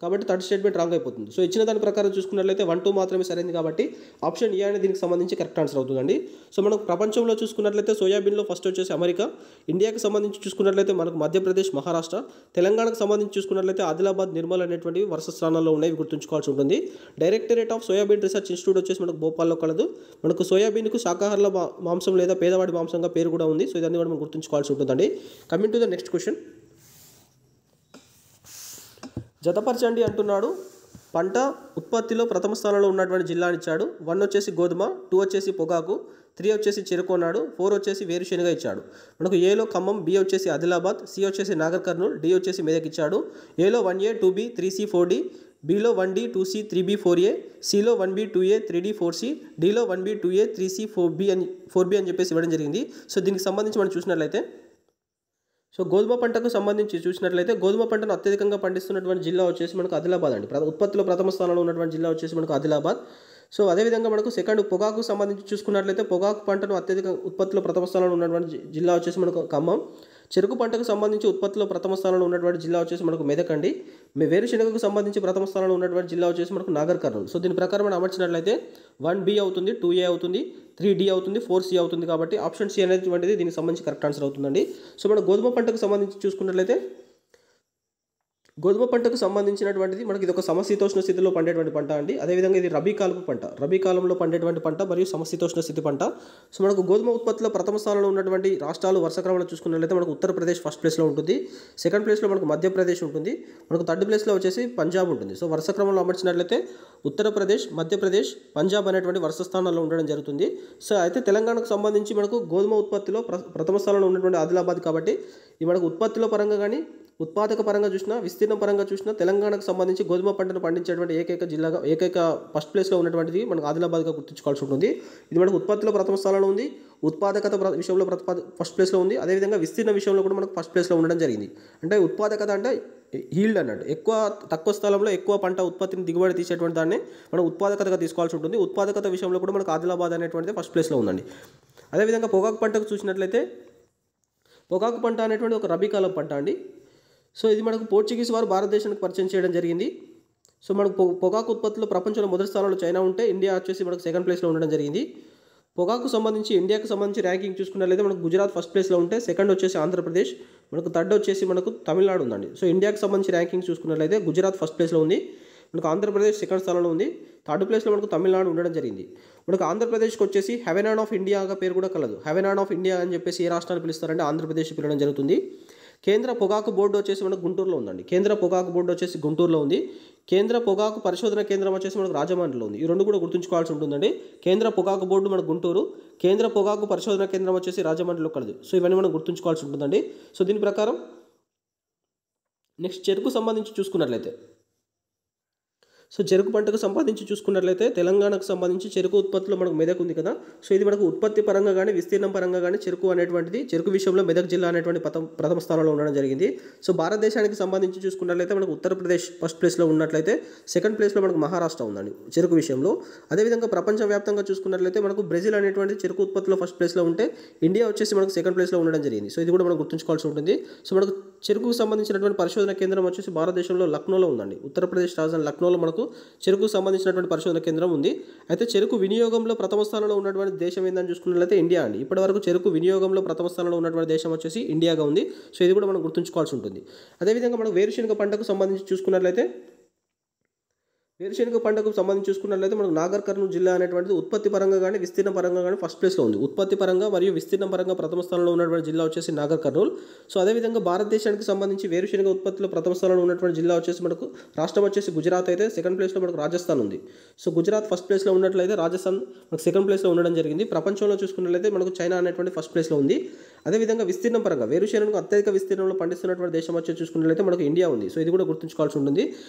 కాబట్టి థర్డ్ స్టేట్మెంట్ రాంగ్ అయిపోతుంది. సో ఇచ్చిన దాని ప్రకారం చూసుకున్నట్లయితే 1, 2 మాత్రమే సరైనది కాబట్టి ఆప్షన్ ఏ అనేది దీనికి సంబంధించి కరెక్ట్ ఆన్సర్ అవుతుందండి. సో మనకు ప్రపంచంలో చూసుకున్నట్లయితే సోయాబీన్లో ఫస్ట్ వచ్చేసి అమెరికా, ఇండియాకి సంబంధించి చూసుకున్నట్లయితే మనకు మధ్యప్రదేశ్, మహారాష్ట్ర, తెలంగాణకు సంబంధించి చూసుకున్నట్లయితే ఆదిలాబాద్, నిర్మల్ అనేటువంటివి వరుస స్థానాల్లో ఉన్నాయి, గుర్తుంచుకోవాల్సి ఉంటుంది. Directorate of soybean research institute వచ్చేసి మనకు భోపాల్లో కలదు. మనకు సోయాబీన్కు శాకాహారుల మాంసం లేదా పేదవాడి మాంసంగా పేరు కూడా ఉంది. సో ఇదన్నీ కూడా మనం గుర్తుంచుకోవాల్సి ఉంటుందండి. Coming to the next question. జతపరచండి అంటున్నాడు. పంట ఉత్పత్తిలో ప్రథమ స్థానంలో ఉన్నటువంటి జిల్లాని ఇచ్చాడు. 1 వచ్చేసి గోధుమ, 2 వచ్చేసి పొగాకు, 3 వచ్చేసి చెరుకు అన్నాడు. 4 వచ్చేసి వేరుశెనగ ఇచ్చాడు. మనకు ఏలో ఖమ్మం, బి వచ్చేసి ఆదిలాబాద్, సి వచ్చేసి నాగర్ కర్నూల్, డి వచ్చేసి మెదక్ ఇచ్చాడు. ఏలో 1A, 2B, 3C, 4D, below 1D, 2C, 3B, 4A, సిలో 1B, 2A, 3D, 4C, డిలో 1B, 2A, 3C, 4B అని చెప్పేసి ఇవ్వడం జరిగింది. సో దీనికి సంబంధించి మనం చూసినట్లయితే సో గోధుమ పంటకు సంబంధించి చూసినట్లయితే గోధుమ పంటను అత్యధికంగా పండిస్తున్నటువంటి జిల్లా వచ్చేసి మనకు ఆదిలాబాద్ అండి. ఉత్పత్తిలో ప్రథమ స్థానంలో ఉన్నటువంటి జిల్లా వచ్చేసి మనకు ఆదిలాబాద్. సో అదేవిధంగా మనకు సెకండ్ పొగాకు సంబంధించి చూసుకున్నట్లయితే పొగాకు పంటను అత్యధిక ఉత్పత్తిలో ప్రథమ స్థానంలో ఉన్నటువంటి జిల్లా వచ్చేసి మనకు ఖమ్మం. చెరుకు పంటకు సంబంధించి ఉత్పత్తిలో ప్రథమ స్థానంలో ఉన్నటువంటి జిల్లా వచ్చేసి మనకు మెదక్ అండి. వేరుశెనగకు సంబంధించి ప్రథమ స్థానంలో ఉన్నటువంటి జిల్లా వచ్చేసి మనకు నాగర్ కర్నూల్. సో దీని ప్రకారం మనం అమర్చినట్లయితే 1B అవుతుంది, 2A అవుతుంది, 3D అవుతుంది, 4C అవుతుంది కాబట్టి ఆప్షన్ సి అనేటువంటిది దీనికి సంబంధించి కరెక్ట్ ఆన్సర్ అవుతుందండి. సో మన గోధుమ పంటకు సంబంధించి చూసుకున్నట్లయితే గోధుమ పంటకు సంబంధించినటువంటిది మనకి ఇది ఒక సమశీతోష్ణ స్థితిలో పండేటువంటి పంట అండి. అదేవిధంగా ఇది రబీ కాలపు పంట, రబీ కాలంలో పండేటువంటి పంట మరియు సమశీతోష్ణ స్థితి పంట. సో మనకు గోధుమ ఉత్పత్తిలో ప్రథమ స్థానంలో ఉన్నటువంటి రాష్ట్రాలు వరుస క్రమంలో చూసుకున్నట్లయితే మనకు ఉత్తరప్రదేశ్ ఫస్ట్ ప్లేస్లో ఉంటుంది, సెకండ్ ప్లేస్లో మనకు మధ్యప్రదేశ్ ఉంటుంది, మనకు థర్డ్ ప్లేస్లో వచ్చేసి పంజాబ్ ఉంటుంది. సో వరుస క్రమంలో అమర్చినట్లయితే ఉత్తరప్రదేశ్, మధ్యప్రదేశ్, పంజాబ్ అనేటువంటి వరుస స్థానాల్లో ఉండడం జరుగుతుంది. సో అయితే తెలంగాణకు సంబంధించి మనకు గోధుమ ఉత్పత్తిలో ప్రథమ స్థానంలో ఉన్నటువంటి ఆదిలాబాద్ కాబట్టి ఇది మనకు ఉత్పత్తిలో పరంగా కానీ ఉత్పాదక పరంగా చూసినా విస్తీర్ణం పరంగా చూసినా తెలంగాణకు సంబంధించి గోధుమ పంటను పండించేటువంటి ఏకైక ఫస్ట్ ప్లేస్లో ఉన్నటువంటిది మనకు ఆదిలాబాద్గా గుర్తుంచుకోవాల్సి ఉంటుంది. ఇది మనకు ఉత్పత్తిలో ప్రథమ స్థానంలో ఉంది, ఉత్పాదకత విషయంలో ఫస్ట్ ప్లేస్లో ఉంది, అదేవిధంగా విస్తీర్ణ విషయంలో కూడా మనకు ఫస్ట్ ప్లేస్లో ఉండడం జరిగింది. అంటే ఉత్పాదకత అంటే హీల్డ్ అన్నట్టు తక్కువ స్థలంలో ఎక్కువ పంట ఉత్పత్తిని దిగుబడి తీసేటువంటి దాన్ని మనం ఉత్పాదకతగా తీసుకోవాల్సి ఉంటుంది. ఉత్పాదకత విషయంలో కూడా మనకు ఆదిలాబాద్ అనేటువంటిది ఫస్ట్ ప్లేస్లో ఉందండి. అదేవిధంగా పొగాకు పంటకు చూసినట్లయితే పొగాకు పంట అనేటువంటి ఒక రబీ కాలం పంట అండి. సో ఇది మనకు పోర్చుగీస్ వారు భారతదేశానికి పరిచయం చేయడం జరిగింది. సో మనకు పొగాకు ఉత్పత్తిలో ప్రపంచంలో మొదటి స్థానంలో చైనా ఉంటే ఇండియా వచ్చేసి మనకు సెకండ్ ప్లేస్లో ఉండడం జరిగింది. పొగాకు సంబంధించి ఇండియాకు సంబంధించి ర్యాంకింగ్ చూసుకున్నట్లయితే మనకు గుజరాత్ ఫస్ట్ ప్లేస్లో ఉంటే సెకండ్ వచ్చేసి ఆంధ్రప్రదేశ్, మనకు థర్డ్ వచ్చేసి మనకు తమిళనాడు ఉందండి. సో ఇండియాకు సంబంధించి ర్యాంకింగ్ చూసుకున్నట్లయితే గుజరాత్ ఫస్ట్ ప్లేస్లో ఉంది, మనకు ఆంధ్రప్రదేశ్ సెకండ్ స్థానంలో ఉంది. థర్డ్ ప్లేస్లో మనకు తమిళనాడు ఉండడం జరిగింది. మనకు ఆంధ్రప్రదేశ్కి వచ్చేసి హెవెనాన్ ఆఫ్ ఇండియాగా పేరు కూడా కలదు. హెవెనాన్ ఆఫ్ ఇండియా అని చెప్పేసి ఏ రాష్ట్రాన్ని పిలుస్తారంటే ఆంధ్రప్రదేశ్ పిలవడం జరుగుతుంది. కేంద్ర పొగాకు బోర్డు వచ్చేసి మనకు గుంటూరులో ఉందండి. కేంద్ర పొగాకు బోర్డు వచ్చేసి గుంటూరులో ఉంది. కేంద్ర పొగాకు పరిశోధన కేంద్రం వచ్చేసి మనకు రాజమండ్రిలో ఉంది. ఈ రెండు కూడా గుర్తుంచుకోవాల్సి ఉంటుందండి. కేంద్ర పొగాకు బోర్డు మనకు గుంటూరు, కేంద్ర పొగాకు పరిశోధన కేంద్రం వచ్చేసి రాజమండ్రిలో కలదు. సో ఇవన్నీ మనం గుర్తుంచుకోవాల్సి ఉంటుందండి. సో దీని ప్రకారం నెక్స్ట్ చెరుకు సంబంధించి చూసుకున్నట్లయితే, సో చెరుకు పంటకు సంబంధించి చూసుకున్నట్లయితే తెలంగాణకు సంబంధించి చెరుకు ఉత్పత్తిలో మనకు మెదక్ ఉంది కదా. సో ఇది మనకు ఉత్పత్తి పరంగా కానీ విస్తీర్ణం పరంగా కానీ చెరుకు అనేటువంటిది చెరుకు విషయంలో మెదక్ జిల్లా అనేటువంటి ప్రథమ స్థానంలో ఉండడం జరిగింది. సో భారతదేశానికి సంబంధించి చూసుకున్నట్లయితే మనకు ఉత్తరప్రదేశ్ ఫస్ట్ ప్లేస్లో ఉన్నట్లయితే సెకండ్ ప్లేస్లో మనకు మహారాష్ట్ర ఉందండి చెరుకు విషయంలో. అదేవిధంగా ప్రపంచవ్యాప్తంగా చూసుకున్నట్లయితే మనకు బ్రెజిల్ అనేటువంటి చెరుకు ఉత్పత్తిలో ఫస్ట్ ప్లేస్లో ఉంటే ఇండియా వచ్చేసి మనకు సెకండ్ ప్లేస్లో ఉండడం జరిగింది. సో ఇది కూడా మనం గుర్తుంచుకోవాల్సి ఉంటుంది. సో మనకు చెరుకుకు సంబంధించినటువంటి పరిశోధన కేంద్రం వచ్చేసి భారతదేశంలో లక్నోలో ఉందండి. ఉత్తరప్రదేశ్ రాజధాని లక్నోలో మనకు చెరుకు సంబంధించినటువంటి పరిశోధన కేంద్రం ఉంది. అయితే చెరుకు వినియోగంలో ప్రథమ స్థానంలో ఉన్నటువంటి దేశం ఏందని చూసుకున్నట్లయితే ఇండియా అండి. ఇప్పటివరకు చెరుకు వినియోగంలో ప్రథమ స్థానంలో ఉన్నటువంటి దేశం వచ్చేసి ఇండియాగా ఉంది. సో ఇది కూడా మనం గుర్తుంచుకోవాల్సి ఉంటుంది. అదేవిధంగా మనం వేరుశెనగ పంటకు సంబంధించి చూసుకున్నట్లయితే వేరుశెనగ పంటకు సంబంధించి చూసుకున్నట్లయితే మనకు నాగర్ కర్నూలు జిల్లా అనేటువంటిది ఉత్పత్తి పరంగా కానీ విస్తీర్ణ పరంగా కానీ ఫస్ట్ ప్లేస్లో ఉంది. ఉత్పత్తి పరంగా మరియు విస్తీర్ణ పరంగా ప్రథమ స్థానంలో ఉన్నటువంటి జిల్లా వచ్చేసి నాగర్ కర్నూలు. సో అదేవిధంగా భారతదేశానికి సంబంధించి వేరుశెనగ ఉత్పత్తిలో ప్రథమ స్థానంలో ఉన్నటువంటి జిల్లా వచ్చేసి మనకు రాష్ట్రం వచ్చేసి గుజరాత్ అయితే సెకండ్ ప్లేస్లో మనకు రాజస్థాన్ ఉంది. సో గుజరాత్ ఫస్ట్ ప్లేస్లో ఉన్నట్లయితే రాజస్థాన్ మనకు సెకండ్ ప్లేస్లో ఉండడం జరిగింది. ప్రపంచంలో చూసుకున్నట్లయితే మనకు చైనా అనేటువంటి ఫస్ట్ ప్లేస్లో ఉంది. అదేవిధంగా విస్తీర్ణం పరంగా వేరుశెనగకు అత్యధిక విస్తీర్ణంలో పండిస్తున్నటువంటి దేశం వచ్చి చూసుకున్నట్లయితే మనకు ఇండియా ఉంది. సో ఇది కూడా గుర్తుంచుకోవాల్సి ఉంటుంది.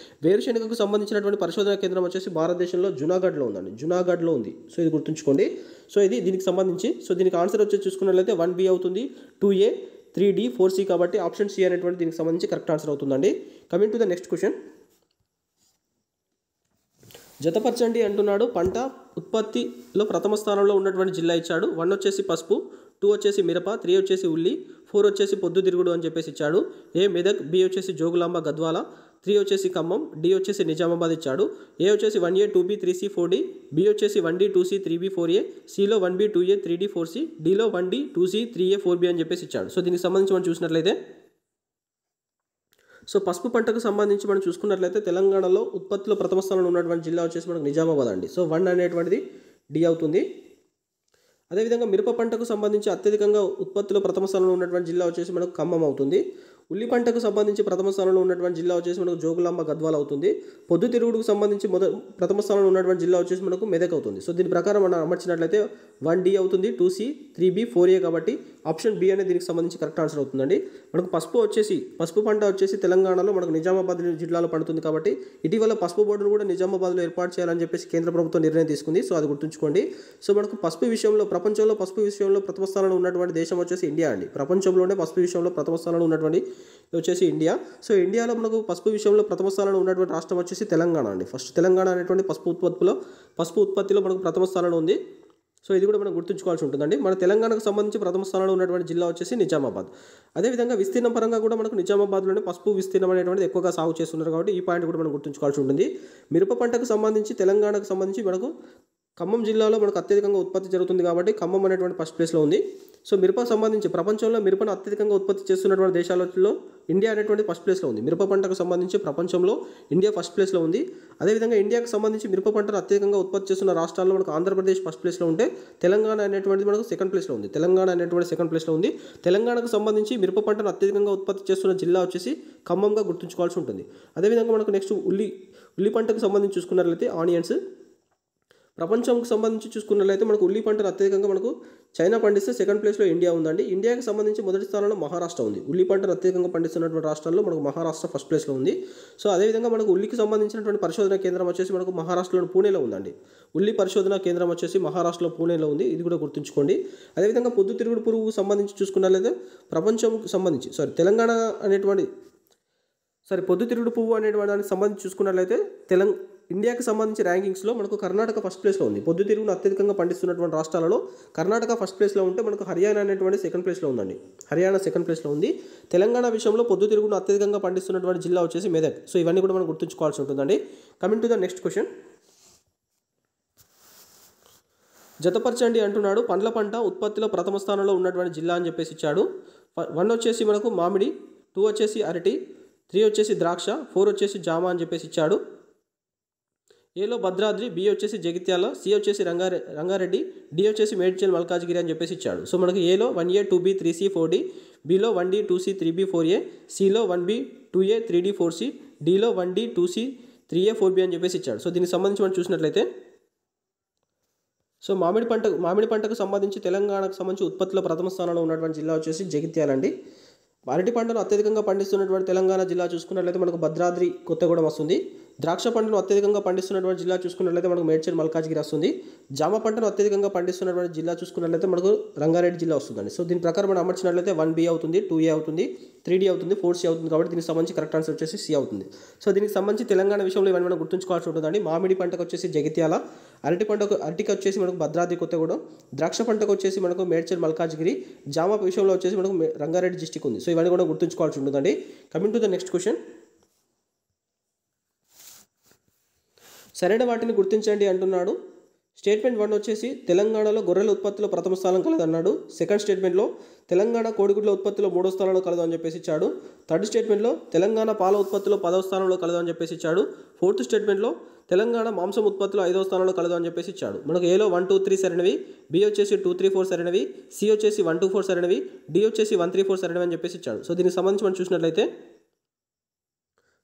వేరుశెనగకు సంబంధించినటువంటి పరిశోధన కేంద్రం వచ్చేసి భారతదేశంలో జునాగఢ్లో ఉందండి. జునాగఢ్లో ఉంది. సో ఇది గుర్తుంచుకోండి. సో ఇది దీనికి సంబంధించి. సో దీనికి ఆన్సర్ వచ్చేసి చూసుకున్నట్లయితే 1B అవుతుంది, 2A, 3D, 4C కాబట్టి ఆప్షన్ C అనేటువంటి దీనికి సంబంధించి కరెక్ట్ ఆన్సర్ అవుతుందండి. Coming to the next question. జతపరచండి అంటున్నాడు. పంట ఉత్పత్తిలో ప్రథమ స్థానంలో ఉన్నటువంటి జిల్లా ఇచ్చాడు. 1 వచ్చేసి పసుపు, 2 వచ్చేసి మిరప, 3 వచ్చేసి ఉల్లి, 4 వచ్చేసి పొద్దుతిరుగుడు అని చెప్పేసి ఇచ్చాడు. ఏ మెదక్, B వచ్చేసి జోగులాంబ గద్వాల, 3 వచ్చేసి ఖమ్మం, D వచ్చేసి నిజామాబాద్ ఇచ్చాడు. ఏ వచ్చేసి 1A, 2B, 3C, 4D, B వచ్చేసి 1D, 2C, 3B, 4A, Cలో 1B, 2A, 3D, 4C, Dలో 1D, 2C, 3A, 4B అని చెప్పేసి ఇచ్చాడు. సో దీనికి సంబంధించి మనం చూసినట్లయితే సో పసుపు పంటకు సంబంధించి మనం చూసుకున్నట్లయితే తెలంగాణలో ఉత్పత్తిలో ప్రథమ స్థానంలో ఉన్నటువంటి జిల్లా వచ్చేసి మనకు నిజామాబాద్ అండి. సో 1 అనేటువంటిది D అవుతుంది. అదేవిధంగా మిరప పంటకు సంబంధించి అత్యధికంగా ఉత్పత్తిలో ప్రథమ స్థానంలో ఉన్నటువంటి జిల్లా వచ్చేసి మనకు ఖమ్మం అవుతుంది. ఉల్లి పంటకు సంబంధించి ప్రథమ స్థానంలో ఉన్నటువంటి జిల్లా వచ్చేసి మనకు జోగులాంబ గద్వాల అవుతుంది. పొద్దుతిరుగుడుకు సంబంధించి ప్రథమ స్థానంలో ఉన్నటువంటి జిల్లా వచ్చేసి మనకు మెదక్ అవుతుంది. సో దీని ప్రకారం మనం అమర్చినట్లయితే 1D అవుతుంది, 2C, 3B, 4A కాబట్టి ఆప్షన్ B అనేది దీనికి సంబంధించి కరెక్ట్ ఆన్సర్ అవుతుందండి. మనకు పసుపు పంట వచ్చేసి తెలంగాణలో మనకు నిజామాబాద్ జిల్లాలో పండుతుంది కాబట్టి ఇటీవల పసుపు బోర్డును కూడా నిజామాబాద్లో ఏర్పాటు చేయాలని చెప్పేసి కేంద్ర ప్రభుత్వం నిర్ణయం తీసుకుంది. సో అది గుర్తుంచుకోండి. సో మనకు పసుపు విషయంలో ప్రపంచంలో పసుపు విషయంలో ప్రథమ స్థానంలో ఉన్నటువంటి దేశం వచ్చేసి ఇండియా అండి. ప్రపంచంలోనే పసుపు విషయంలో ప్రథమ స్థానంలో ఉన్నటువంటి వచ్చేసి ఇండియా. సో ఇండియాలో మనకు పసుపు విషయంలో ప్రథమ స్థానంలో ఉన్నటువంటి రాష్ట్రం వచ్చేసి తెలంగాణ అండి. ఫస్ట్ తెలంగాణ అనేటువంటి పసుపు ఉత్పత్తిలో మనకు ప్రథమ స్థానంలో ఉంది. సో ఇది కూడా మనం గుర్తుంచుకోవాల్సి ఉంటుందండి. మన తెలంగాణకు సంబంధించి ప్రథమ స్థానంలో ఉన్నటువంటి జిల్లా వచ్చేసి నిజామాబాద్. అదేవిధంగా విస్తీర్ణం పరంగా కూడా మనకు నిజామాబాద్లోనే పసుపు విస్తీర్ణం అనేటువంటిది ఎక్కువగా సాగు చేస్తున్నారు కాబట్టి ఈ పాయింట్ కూడా మనం గుర్తుంచుకోవాల్సి ఉంటుంది. మిరప పంటకు సంబంధించి తెలంగాణకు సంబంధించి మనకు ఖమ్మం జిల్లాలో మనకు అత్యధికంగా ఉత్పత్తి జరుగుతుంది కాబట్టి ఖమ్మం అనేటువంటి ఫస్ట్ ప్లేస్లో ఉంది. సో మిరపకు సంబంధించి ప్రపంచంలో మిరపను అత్యధికంగా ఉత్పత్తి చేస్తున్నటువంటి దేశాలలో ఇండియా అనేటువంటి ఫస్ట్ ప్లేస్లో ఉంది. మిరప పంటకు సంబంధించి ప్రపంచంలో ఇండియా ఫస్ట్ ప్లేస్లో ఉంది. అదేవిధంగా ఇండియాకు సంబంధించి మిరప పంటను అత్యధికంగా ఉత్పత్తి చేస్తున్న రాష్ట్రాల్లో మనకు ఆంధ్రప్రదేశ్ ఫస్ట్ ప్లేస్లో ఉంటే తెలంగాణ అనేటువంటిది మనకు సెకండ్ ప్లేస్లో ఉంది. తెలంగాణకు సంబంధించి మిరప పంటను అత్యధికంగా ఉత్పత్తి చేస్తున్న జిల్లా వచ్చేసి ఖమ్మంగా గుర్తుంచుకోవాల్సి ఉంటుంది. అదేవిధంగా మనకు నెక్స్ట్ ఉల్లి పంటకు సంబంధించి చూసుకున్నట్లయితే ఆనియన్స్. ప్రపంచంకు సంబంధించి చూసుకున్నట్లయితే మనకు ఉల్లి పంటను అత్యధికంగా మనకు చైనా పండిస్తే సెకండ్ ప్లేస్లో ఇండియా ఉందండి. ఇండియాకి సంబంధించి మొదటి స్థానంలో మహారాష్ట్ర ఉంది. ఉల్లి పంటను అత్యధికంగా పండిస్తున్నటువంటి రాష్ట్రాల్లో మనకు మహారాష్ట్ర ఫస్ట్ ప్లేస్లో ఉంది. సో అదేవిధంగా మనకు ఉల్లికి సంబంధించినటువంటి పరిశోధన కేంద్రం వచ్చేసి మనకు మహారాష్ట్రలోని పూణేలో ఉందండి. ఉల్లి పరిశోధన కేంద్రం వచ్చేసి మహారాష్ట్రలో పూణేలో ఉంది. ఇది కూడా గుర్తుంచుకోండి. అదేవిధంగా పొద్దుతిరుగుడు పురుగు సంబంధించి చూసుకున్నట్లయితే తెలంగాణ అనేటువంటి పొద్దుతిరుగుడు పువ్వు అనేటువంటి దానికి సంబంధించి చూసుకున్నట్లయితే ఇండియాకి సంబంధించి ర్యాంకింగ్స్లో మనకు కర్ణాటక ఫస్ట్ ప్లేస్లో ఉంది. పొద్దుతిరుగును అత్యధికంగా పండిస్తున్నటువంటి రాష్ట్రాలలో కర్ణాటక ఫస్ట్ ప్లేస్లో ఉంటే మనకు హర్యానా అనేటువంటి సెకండ్ ప్లేస్లో ఉందండి. హర్యానా సెకండ్ ప్లేస్లో ఉంది. తెలంగాణ విషయంలో పొద్దుతిరుగును అత్యధికంగా పండిస్తున్నటువంటి జిల్లా వచ్చేసి మెదక్. సో ఇవన్నీ కూడా మనం గుర్తుంచుకోవాల్సి ఉంటుందండి. Coming to the next question. జతపరచండి అంటున్నాడు. పండ్ల పంట ఉత్పత్తిలో ప్రథమ స్థానంలో ఉన్నటువంటి జిల్లా అని చెప్పేసి ఇచ్చాడు. 1 వచ్చేసి మనకు మామిడి, 2 వచ్చేసి అరటి, 3 వచ్చేసి ద్రాక్ష, 4 వచ్చేసి జామ అని చెప్పేసి ఇచ్చాడు. ఏలో భద్రాద్రి, బి వచ్చేసి జగిత్యాల, సి వచ్చేసి రంగారెడ్డి, డి వచ్చేసి మేడ్చల్ మల్కాజ్గిరి అని చెప్పేసి ఇచ్చాడు. సో మనకి ఏలో 1A 2B 3C 4D, below 1D 2C 3B 4A, సిలో 1B 2A 3D 4C, డిలో 1D 2C 3A 4B అని చెప్పేసి ఇచ్చాడు. సో దీనికి సంబంధించి మనం చూసినట్లయితే సో మామిడి పంటకు సంబంధించి తెలంగాణకు సంబంధించి ఉత్పత్తిలో ప్రథమ స్థానంలో ఉన్నటువంటి జిల్లా వచ్చేసి జగిత్యాల అండి. అరటి పంటను అత్యధికంగా పండిస్తున్నటువంటి తెలంగాణ జిల్లా చూసుకున్నట్లయితే మనకు భద్రాద్రి కొత్తగూడెం వస్తుంది. ద్రాక్ష పంటను అత్యధికంగా పండిస్తున్నటువంటి జిల్లా చూసుకున్నట్లయితే మనకు మేడ్చల్ మల్కాజ్గిరి వస్తుంది. జామ పంటను అత్యధికంగా పండిస్తున్నటువంటి జిల్లా చూసుకున్నట్లయితే మనకు రంగారెడ్డి జిల్లా వస్తుందండి. సో దీని ప్రకారం మనం అమర్చినట్లయితే 1B అవుతుంది, 2A అవుతుంది, 3D అవుతుంది, 4C అవుతుంది. కాబట్టి దీనికి సంబంధించి కరెక్ట్ ఆన్సర్ వచ్చేసి C అవుతుంది. సో దీనికి సంబంధించి తెలంగాణ విషయంలో ఇవన్నీ మనం గుర్తుంచుకోవాల్సి ఉంటుందండి. మామిడి పంటకు వచ్చేసి జగిత్యాల, అరటికి వచ్చేసి మనకు భద్రాద్రి కొత్తగూడెం, ద్రాక్ష పంటకు వచ్చేసి మనకు మేడ్చల్ మల్కాజ్గిరి, జామ విషయంలో వచ్చేసి మనకు రంగారెడ్డి డిస్టిక్ ఉంది. సో ఇవన్నీ కూడా గుర్తుంచుకోవాల్సి ఉంటుందండి. Coming to the next question. సరైన వాటిని గుర్తించండి అంటున్నాడు. స్టేట్మెంట్ 1 వచ్చేసి తెలంగాణలో గొర్రెల ఉత్పత్తిలో ప్రథమ స్థానం కలదు అన్నాడు. సెకండ్ స్టేట్మెంట్లో తెలంగాణ కోడిగుడ్ల ఉత్పత్తిలో 3వ స్థానంలో కలదు అని చెప్పేసి ఇచ్చాడు. థర్డ్ స్టేట్మెంట్లో తెలంగాణ పాల ఉత్పత్తిలో 10వ స్థానంలో కలదు అని చెప్పేసి ఇచ్చాడు. ఫోర్త్ స్టేట్మెంట్లో తెలంగాణ మాంసం ఉత్పత్తిలో 5వ స్థానంలో కలదు అని చెప్పేసి ఇచ్చాడు. మనకు ఏలో 1, 2, 3 సరైనవి, బి వచ్చేసి 2, 3, 4 సరైనవి, సి వచ్చేసి 1, 2, 4 సరైనవి, డి వచ్చేసి 1, 3, 4 సరైనవి అని చెప్పేసి ఇచ్చాడు. సో దీనికి సంబంధించి మనం చూసినట్లయితే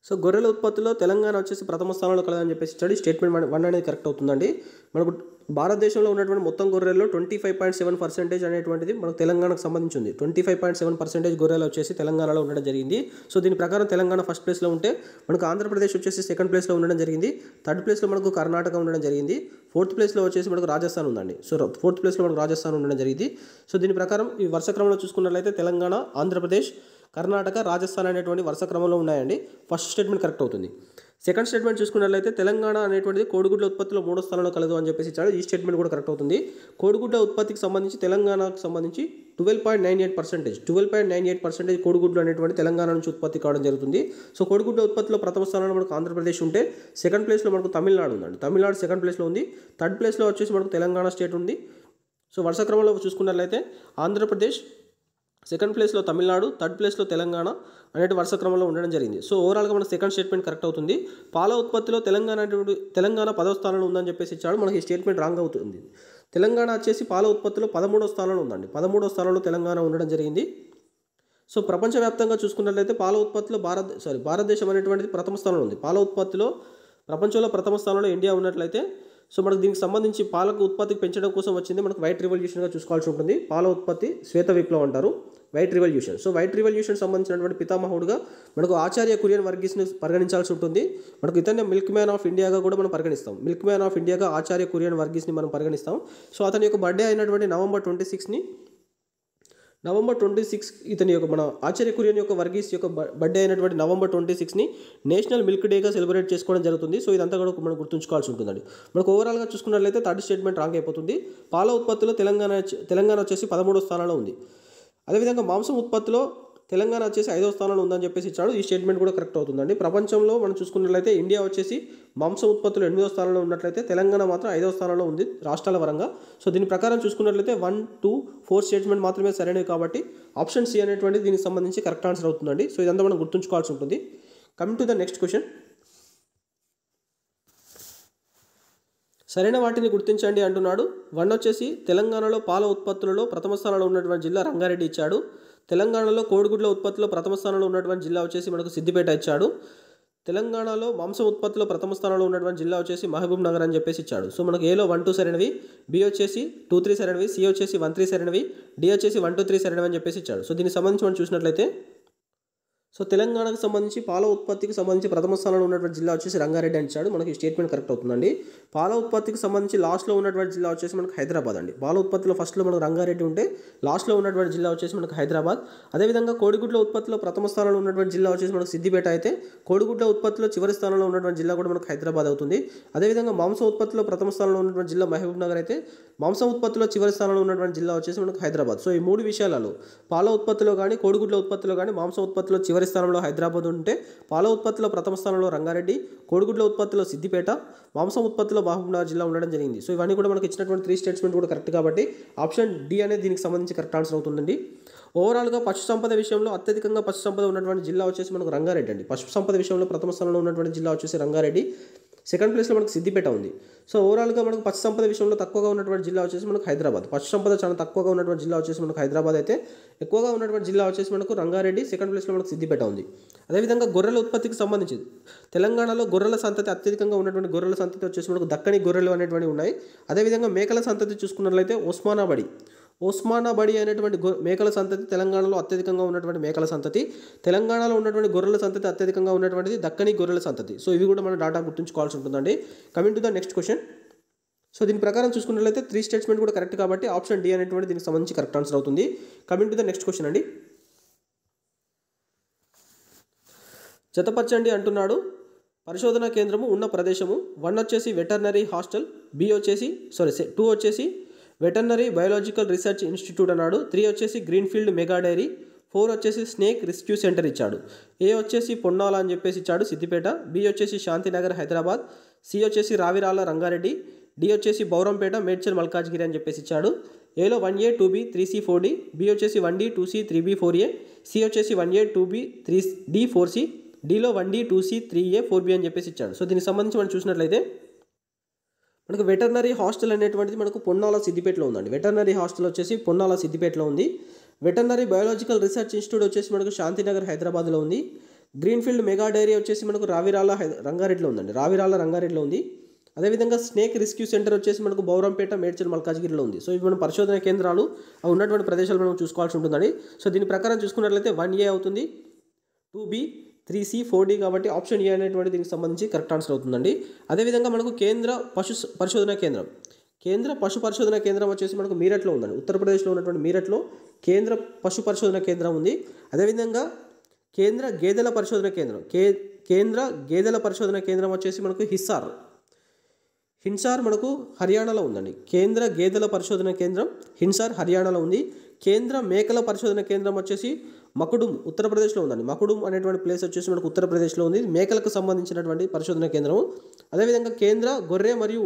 సో గొర్రెల ఉత్పత్తిలో తెలంగాణ వచ్చేసి ప్రథమ స్థానంలో కలదని చెప్పేసి ఇచ్చాడు. స్టేట్మెంట్ 1 అనేది కరెక్ట్ అవుతుందండి. మనకు భారతదేశంలో ఉన్నటువంటి మొత్తం గొర్రెల్లో 25.7% అనేటువంటిది మనకు తెలంగాణకు సంబంధించి ఉంది. 25.7% గొర్రెలు వచ్చేసి తెలంగాణలో ఉండడం జరిగింది. సో దీని ప్రకారం తెలంగాణ ఫస్ట్ ప్లేస్లో ఉంటే మనకు ఆంధ్రప్రదేశ్ వచ్చేసి సెకండ్ ప్లేస్లో ఉండడం జరిగింది. థర్డ్ ప్లేస్లో మనకు కర్ణాటక ఉండడం జరిగింది. ఫోర్త్ ప్లేస్లో వచ్చేసి మనకు రాజస్థాన్ ఉందండి. సో ఫోర్త్ ప్లేస్లో మనకు రాజస్థాన్ ఉండడం జరిగింది. సో దీని ప్రకారం ఈ వరుస క్రమంలో చూసుకున్నట్లయితే తెలంగాణ, ఆంధ్రప్రదేశ్, కర్ణాటక, రాజస్థాన్ అనేటువంటి వరుస క్రమంలో ఉన్నాయండి. ఫస్ట్ స్టేట్మెంట్ కరెక్ట్ అవుతుంది. సెకండ్ స్టేట్మెంట్ చూసుకున్నట్లయితే తెలంగాణ అనేటువంటిది కోడిగుడ్ల ఉత్పత్తిలో 3వ స్థానంలో కలదు అని చెప్పేసి ఇచ్చాడు. ఈ స్టేట్మెంట్ కూడా కరెక్ట్ అవుతుంది. కోడిగుడ్ల ఉత్పత్తికి సంబంధించి తెలంగాణకు సంబంధించి 12.98% కోడిగుడ్లు అనేటువంటి తెలంగాణ నుంచి ఉత్పత్తి కావడం జరుగుతుంది. సో కోడిగుడ్ల ఉత్పత్తిలో ప్రథమ స్థానంలో మనకు ఆంధ్రప్రదేశ్ ఉంటే సెకండ్ ప్లేస్లో మనకు తమిళనాడు ఉందండి. తమిళనాడు సెకండ్ ప్లేస్లో ఉంది. థర్డ్ ప్లేస్లో వచ్చేసి మనకు తెలంగాణ స్టేట్ ఉంది. సో వరుస క్రమంలో చూసుకున్నట్లయితే ఆంధ్రప్రదేశ్, సెకండ్ ప్లేస్లో తమిళనాడు, థర్డ్ ప్లేస్లో తెలంగాణ అనేటి వరుస క్రమంలో ఉండడం జరిగింది. సో ఓవరాల్గా మన సెకండ్ స్టేట్మెంట్ కరెక్ట్ అవుతుంది. పాల ఉత్పత్తిలో తెలంగాణ 10వ స్థానంలో ఉందని చెప్పేసి ఇచ్చాడు. మనకి ఈ స్టేట్మెంట్ రాంగ్ అవుతుంది. తెలంగాణ వచ్చేసి పాల ఉత్పత్తిలో 13వ స్థానంలో ఉందండి. 13వ స్థానంలో తెలంగాణ ఉండడం జరిగింది. సో ప్రపంచవ్యాప్తంగా చూసుకున్నట్లయితే పాల ఉత్పత్తిలో భారతదేశం అనేటువంటిది ప్రథమ స్థానంలో ఉంది. పాల ఉత్పత్తిలో ప్రపంచంలో ప్రథమ స్థానంలో ఇండియా ఉన్నట్లయితే సో మనకు దీనికి సంబంధించి పాలకు ఉత్పత్తికి పెంచడం కోసం వచ్చింది మనకు వైట్ రివల్యూషన్గా చూసుకోవాల్సి ఉంటుంది. పాల ఉత్పత్తి శ్వేత విప్లవం అంటారు, white revolution. So white revolution సంబంధించినటువంటి పితామహుడుగా మనకు ఆచార్య కురియన్ వర్గీస్ని పరిగణించాల్సి ఉంటుంది. మనకు ఇతన్ని మిల్క్ మ్యాన్ ఆఫ్ ఇండియాగా కూడా మనం పరిగణిస్తాం. మిల్క్ మ్యాన్ ఆఫ్ ఇండియాగా ఆచార్య కురియన్ వర్గీస్ని మనం పరిగణిస్తాం. సో అతని యొక్క బర్త్డే అయినటువంటి నవంబర్ 26 ఇతని యొక్క మన ఆచార్య కురియన్ యొక్క వర్గీస్ యొక్క బర్త్డే అయినటువంటి నవంబర్ 26 నేషనల్ మిల్క్ డేగా సెలబ్రేట్ చేసుకోవడం జరుగుతుంది. సో ఇదంతా కూడా మనం గుర్తుంచుకోవాల్సి ఉంటుందండి. మనకు ఓవరాల్గా చూసుకున్నట్లయితే థర్డ్ స్టేట్మెంట్ రాంగ్ అయిపోతుంది. పాల ఉత్పత్తిలో తెలంగాణ వచ్చేసి 13వ స్థానంలో ఉంది. అదేవిధంగా మాంసం ఉత్పత్తిలో తెలంగాణ వచ్చేసి 5వ స్థానంలో ఉందని చెప్పేసి ఇచ్చాడు. ఈ స్టేట్మెంట్ కూడా కరెక్ట్ అవుతుందండి. ప్రపంచంలో మనం చూసుకున్నట్లయితే ఇండియా వచ్చేసి మాంసం ఉత్పత్తులు 8వ స్థానంలో ఉన్నట్లయితే తెలంగాణ మాత్రం 5వ స్థానంలో ఉంది రాష్ట్రాల పరంగా. సో దీని ప్రకారం చూసుకున్నట్లయితే 1, 2, 4 స్టేట్మెంట్ మాత్రమే సరైనవి కాబట్టి ఆప్షన్ సి అనేటువంటిది దీనికి సంబంధించి కరెక్ట్ ఆన్సర్ అవుతుందండి. సో ఇదంతా మనం గుర్తుంచుకోవాల్సి ఉంటుంది. Coming to the next question. సరైన వాటిని గుర్తించండి అంటున్నాడు. 1 వచ్చేసి తెలంగాణలో పాల ఉత్పత్తులలో ప్రథమ స్థానంలో ఉన్నటువంటి జిల్లా రంగారెడ్డి ఇచ్చాడు. తెలంగాణలో కోడిగుడ్ల ఉత్పత్తిలో ప్రథమ స్థానంలో ఉన్నటువంటి జిల్లా వచ్చేసి మనకు సిద్దిపేట ఇచ్చాడు. తెలంగాణలో మాంసం ఉత్పత్తిలో ప్రథమ స్థానంలో ఉన్నటువంటి జిల్లా వచ్చేసి మహబూబ్ నగర్ అని చెప్పేసి ఇచ్చాడు. సో మనకు ఏలో 1, 2 సరైనవి, బి వచ్చేసి 2, 3 సరైనవి, సి వచ్చేసి 1, 3 సరైనవి, డి వచ్చేసి 1, 2, 3 సరైనవి అని చెప్పేసి ఇచ్చాడు. సో దీనికి సంబంధించి మనం చూసినట్లయితే సో తెలంగాణకు సంబంధించి పాల ఉత్పత్తికి సంబంధించి ప్రథమ స్థానంలో ఉన్నటువంటి జిల్లా వచ్చేసి రంగారెడ్డి అని ఇచ్చాడు. మనకి స్టేట్మెంట్ కరెక్ట్ అవుతుందండి. పాల ఉత్పత్తికి సంబంధించి లాస్ట్లో ఉన్నటువంటి జిల్లా వచ్చేసి మనకు హైదరాబాద్ అండి. పాల ఉత్పత్తిలో ఫస్ట్లో మనకు రంగారెడ్డి ఉంటే లాస్ట్లో ఉన్నటువంటి జిల్లా వచ్చేసి మనకు హైదరాబాద్. అదేవిధంగా కోడిగుడ్ల ఉత్పత్తిలో ప్రథమ స్థానంలో ఉన్నటువంటి జిల్లా వచ్చేసి మనకు సిద్దిపేట అయితే కోడిగుడ్ల ఉత్పత్తిలో చివరి స్థానంలో ఉన్నటువంటి జిల్లా కూడా మనకు హైదరాబాద్ అవుతుంది. అదేవిధంగా మాంసం ఉత్పత్తిలో ప్రథమ స్థానంలో ఉన్నటువంటి జిల్లా మహబూబ్ నగర్ అయితే మాంసం ఉత్పత్తిలో చివరి స్థానంలో ఉన్నటువంటి జిల్లా వచ్చేసి మనకు హైదరాబాద్. సో ఈ 3 విషయాలలో పాల ఉత్పత్తిలో కానీ కోడిగుడ్ల ఉత్పత్తిలో కానీ మాంసం ఉత్పత్తిలో చివరి స్థానంలో హైదరాబాద్ ఉంటే పాల ఉత్పత్తిలో ప్రథమ స్థానంలో రంగారెడ్డి, కోడిగుడ్ల ఉత్పత్తిలో సిద్దిపేట, మాంసం ఉత్పత్తిలో మహబూబ్నగర్ జిల్లా ఉండడం జరిగింది. సో ఇవన్నీ కూడా మనకి ఇచ్చినటువంటి 3 స్టేట్మెంట్ కూడా కరెక్ట్ కాబట్టి ఆప్షన్ డి అనేది దీనికి సంబంధించి కరెక్ట్ ఆన్సర్ అవుతుందండి. ఓవరాల్గా పశు సంపద విషయంలో అత్యధికంగా పశు సంపద ఉన్నటువంటి జిల్లా వచ్చేసి మనకు రంగారెడ్డి అండి. పశు సంపద విషయంలో ప్రథమ స్థానంలో ఉన్నటువంటి జిల్లా వచ్చేసి రంగారెడ్డి. సెకండ్ ప్లేస్లో మనకు సిద్దిపేట ఉంది. సో ఓవరాల్గా మనకు పశు సంపద విషయంలో తక్కువగా ఉన్నటువంటి జిల్లా వచ్చేసి మనకు హైదరాబాద్. పశు సంపద చాలా తక్కువగా ఉన్నటువంటి జిల్లా వచ్చేసి మనకు హైదరాబాద్ అయితే, ఎక్కువగా ఉన్నటువంటి జిల్లా వచ్చేసి మనకు రంగారెడ్డి, సెకండ్ ప్లేస్లో మనకు సిద్దిపేట ఉంది. అదేవిధంగా గొర్రెల ఉత్పత్తికి సంబంధించి తెలంగాణలో గొర్రెల సంతతి అత్యధికంగా ఉన్నటువంటి గొర్రెల సంతతి వచ్చేసి మనకు దక్కని గొర్రెలు అనేటువంటివి ఉన్నాయి. అదేవిధంగా మేకల సంతతి చూసుకున్నట్లయితే ఓస్మానాబాడి అనేటువంటి మేకల సంతతి తెలంగాణలో అత్యధికంగా ఉన్నటువంటి మేకల సంతతి. తెలంగాణలో ఉన్నటువంటి గొర్రెల సంతతి అత్యధికంగా ఉన్నటువంటిది దక్కని గొర్రెల సంతతి. సో ఇవి కూడా మనం డాటా గుర్తుంచుకోవాల్సి ఉంటుందండి. Coming to the next question. So దీని ప్రకారం చూసుకున్నట్లయితే 3 స్టేట్మెంట్ కూడా కరెక్ట్ కాబట్టి ఆప్షన్ డి అనేటువంటి దీనికి సంబంధించి కరెక్ట్ ఆన్సర్ అవుతుంది. Coming to the next question అండి. జతపరచండి అంటున్నాడు. పరిశోధనా కేంద్రము ఉన్న ప్రదేశము 1 వచ్చేసి వెటర్నరీ హాస్టల్, 2 వచ్చేసి వెటర్నరీ బయోలాజికల్ రీసెర్చ్ ఇన్స్టిట్యూట్ అన్నాడు. 3 వచ్చేసి గ్రీన్ఫీల్డ్ మెగా డైరీ, 4 వచ్చేసి స్నేక్ రెస్క్యూ సెంటర్ ఇచ్చాడు. ఏ వచ్చేసి పొన్నాల అని చెప్పేసి ఇచ్చాడు సిద్దిపేట, బి వచ్చేసి శాంతినగర్ హైదరాబాద్, సి వచ్చేసి రావిరాల రంగారెడ్డి, డి వచ్చేసి బౌరంపేట మేడ్చల్ మల్కాజ్గిరి అని చెప్పేసి ఇచ్చాడు. ఏలో 1A 2B 3C 4D, B వచ్చేసి 1D 2C 3B 4A, C వచ్చేసి 1A 2B 3D 4C, డిలో 1D 2C 3A 4B అని చెప్పేసి ఇచ్చాడు. సో దీనికి సంబంధించి మనం చూసినట్లయితే మనకు వెటర్నరీ హాస్టల్ అనేటువంటిది మనకు పొన్నాల సిద్దిపేటలో ఉందండి. వెటర్నరీ హాస్టల్ వచ్చేసి పొన్నాల సిద్దిపేటలో ఉంది. వెటర్నరీ బయోలాజికల్ రీసెర్చ్ ఇన్స్టిట్యూట్ వచ్చేసి మనకు శాంతినగర్ హైదరాబాద్లో ఉంది. గ్రీన్ఫీల్డ్ మెగా డైరీ వచ్చేసి మనకు రావిరాల రంగారెడ్డిలో ఉందండి. రావిరాల రంగారెడ్డిలో ఉంది. అదేవిధంగా స్నేక్ రెస్క్యూ సెంటర్ వచ్చేసి మనకు బౌరంపేట మేడ్చల్ మల్కాజ్గిరిలో ఉంది. సో ఇవి మనం పరిశోధన కేంద్రాలు ఉన్నటువంటి ప్రదేశాలు మనం చూసుకోవాల్సి ఉంటుందండి. సో దీని ప్రకారం చూసుకున్నట్లయితే 1A అవుతుంది, 2B 3C 4D కాబట్టి ఆప్షన్ ఏ అనేటువంటి దీనికి సంబంధించి కరెక్ట్ ఆన్సర్ అవుతుందండి. అదేవిధంగా మనకు కేంద్ర పశు పరిశోధన కేంద్రం వచ్చేసి మనకు మీరట్లో ఉందండి. ఉత్తరప్రదేశ్లో ఉన్నటువంటి మీరట్లో కేంద్ర పశు పరిశోధన కేంద్రం ఉంది. అదేవిధంగా కేంద్ర గేదెల పరిశోధన కేంద్రం వచ్చేసి మనకు హిన్సార్ మనకు హర్యానాలో ఉందండి. కేంద్ర గేదెల పరిశోధన కేంద్రం హిన్సార్ హర్యానాలో ఉంది. కేంద్ర మేకల పరిశోధన కేంద్రం వచ్చేసి మకుడుం ఉత్తరప్రదేశ్లో ఉందండి. మకుడుం అనేటువంటి ప్లేస్ వచ్చేసి మనకు ఉత్తరప్రదేశ్లో ఉంది. మేకలకు సంబంధించినటువంటి పరిశోధన కేంద్రం. అదేవిధంగా కేంద్ర గొర్రె మరియు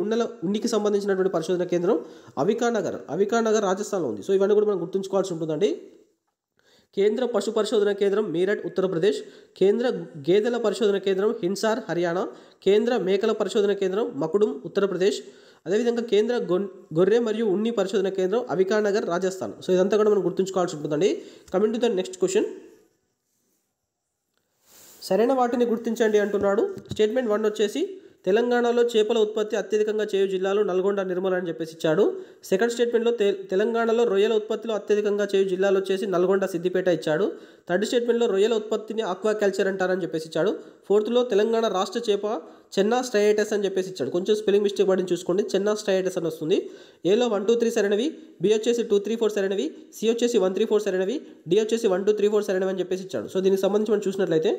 ఉన్నికి సంబంధించినటువంటి పరిశోధన కేంద్రం అవికానగర్ రాజస్థాన్లో ఉంది. సో ఇవన్నీ కూడా మనం గుర్తుంచుకోవాల్సి ఉంటుందండి. కేంద్ర పశు పరిశోధన కేంద్రం మీరట్ ఉత్తరప్రదేశ్, కేంద్ర గేదెల పరిశోధన కేంద్రం హిన్సార్ హర్యానా, కేంద్ర మేకల పరిశోధన కేంద్రం మకుడుం ఉత్తరప్రదేశ్, అదేవిధంగా కేంద్ర గొర్రె మరియు ఉన్ని పరిశోధన కేంద్రం అవికానగర్ రాజస్థాన్. సో ఇదంతా కూడా మనం గుర్తుంచుకోవాల్సి ఉంటుందండి. Coming to the next question. సరైన వాటిని గుర్తించండి అంటున్నాడు. స్టేట్మెంట్ 1 వచ్చేసి తెలంగాణలో చేపల ఉత్పత్తి అత్యధికంగా చేయు జిల్లాలు నల్గొండ, నిర్మల్ అని చెప్పేసి ఇచ్చాడు. సెకండ్ స్టేట్మెంట్లో తెలంగాణలో రొయ్యల ఉత్పత్తిలో అత్యధికంగా చేయు జిల్లాలు వచ్చేసి నల్గొండ, సిద్దిపేట ఇచ్చాడు. థర్డ్ స్టేట్మెంట్లో రొయ్యల ఉత్పత్తిని ఆక్వాకల్చర్ అంటారని చెప్పేసి ఇచ్చాడు. ఫోర్త్లో తెలంగాణ రాష్ట్ర చేప చెన్నా స్ట్రయాటస్ అని చెప్పేసి ఇచ్చాడు. కొంచెం స్పెల్లింగ్ మిస్టేక్ పడిన చూసుకోండి, చెన్నా స్ట్రయాటస్ అని వస్తుంది. ఏలో 1, 2, 3 సరైనవి, బి వచ్చేసి 2, 3, 4 సరైనవి, సి వచ్చేసి 1, 3, 4 సరైనవి, డి వచ్చేసి 1, 2, 3, 4 సరైనవి అని చెప్పేసి ఇచ్చాడు. సో దీనికి సంబంధించి మనం చూసినట్లయితే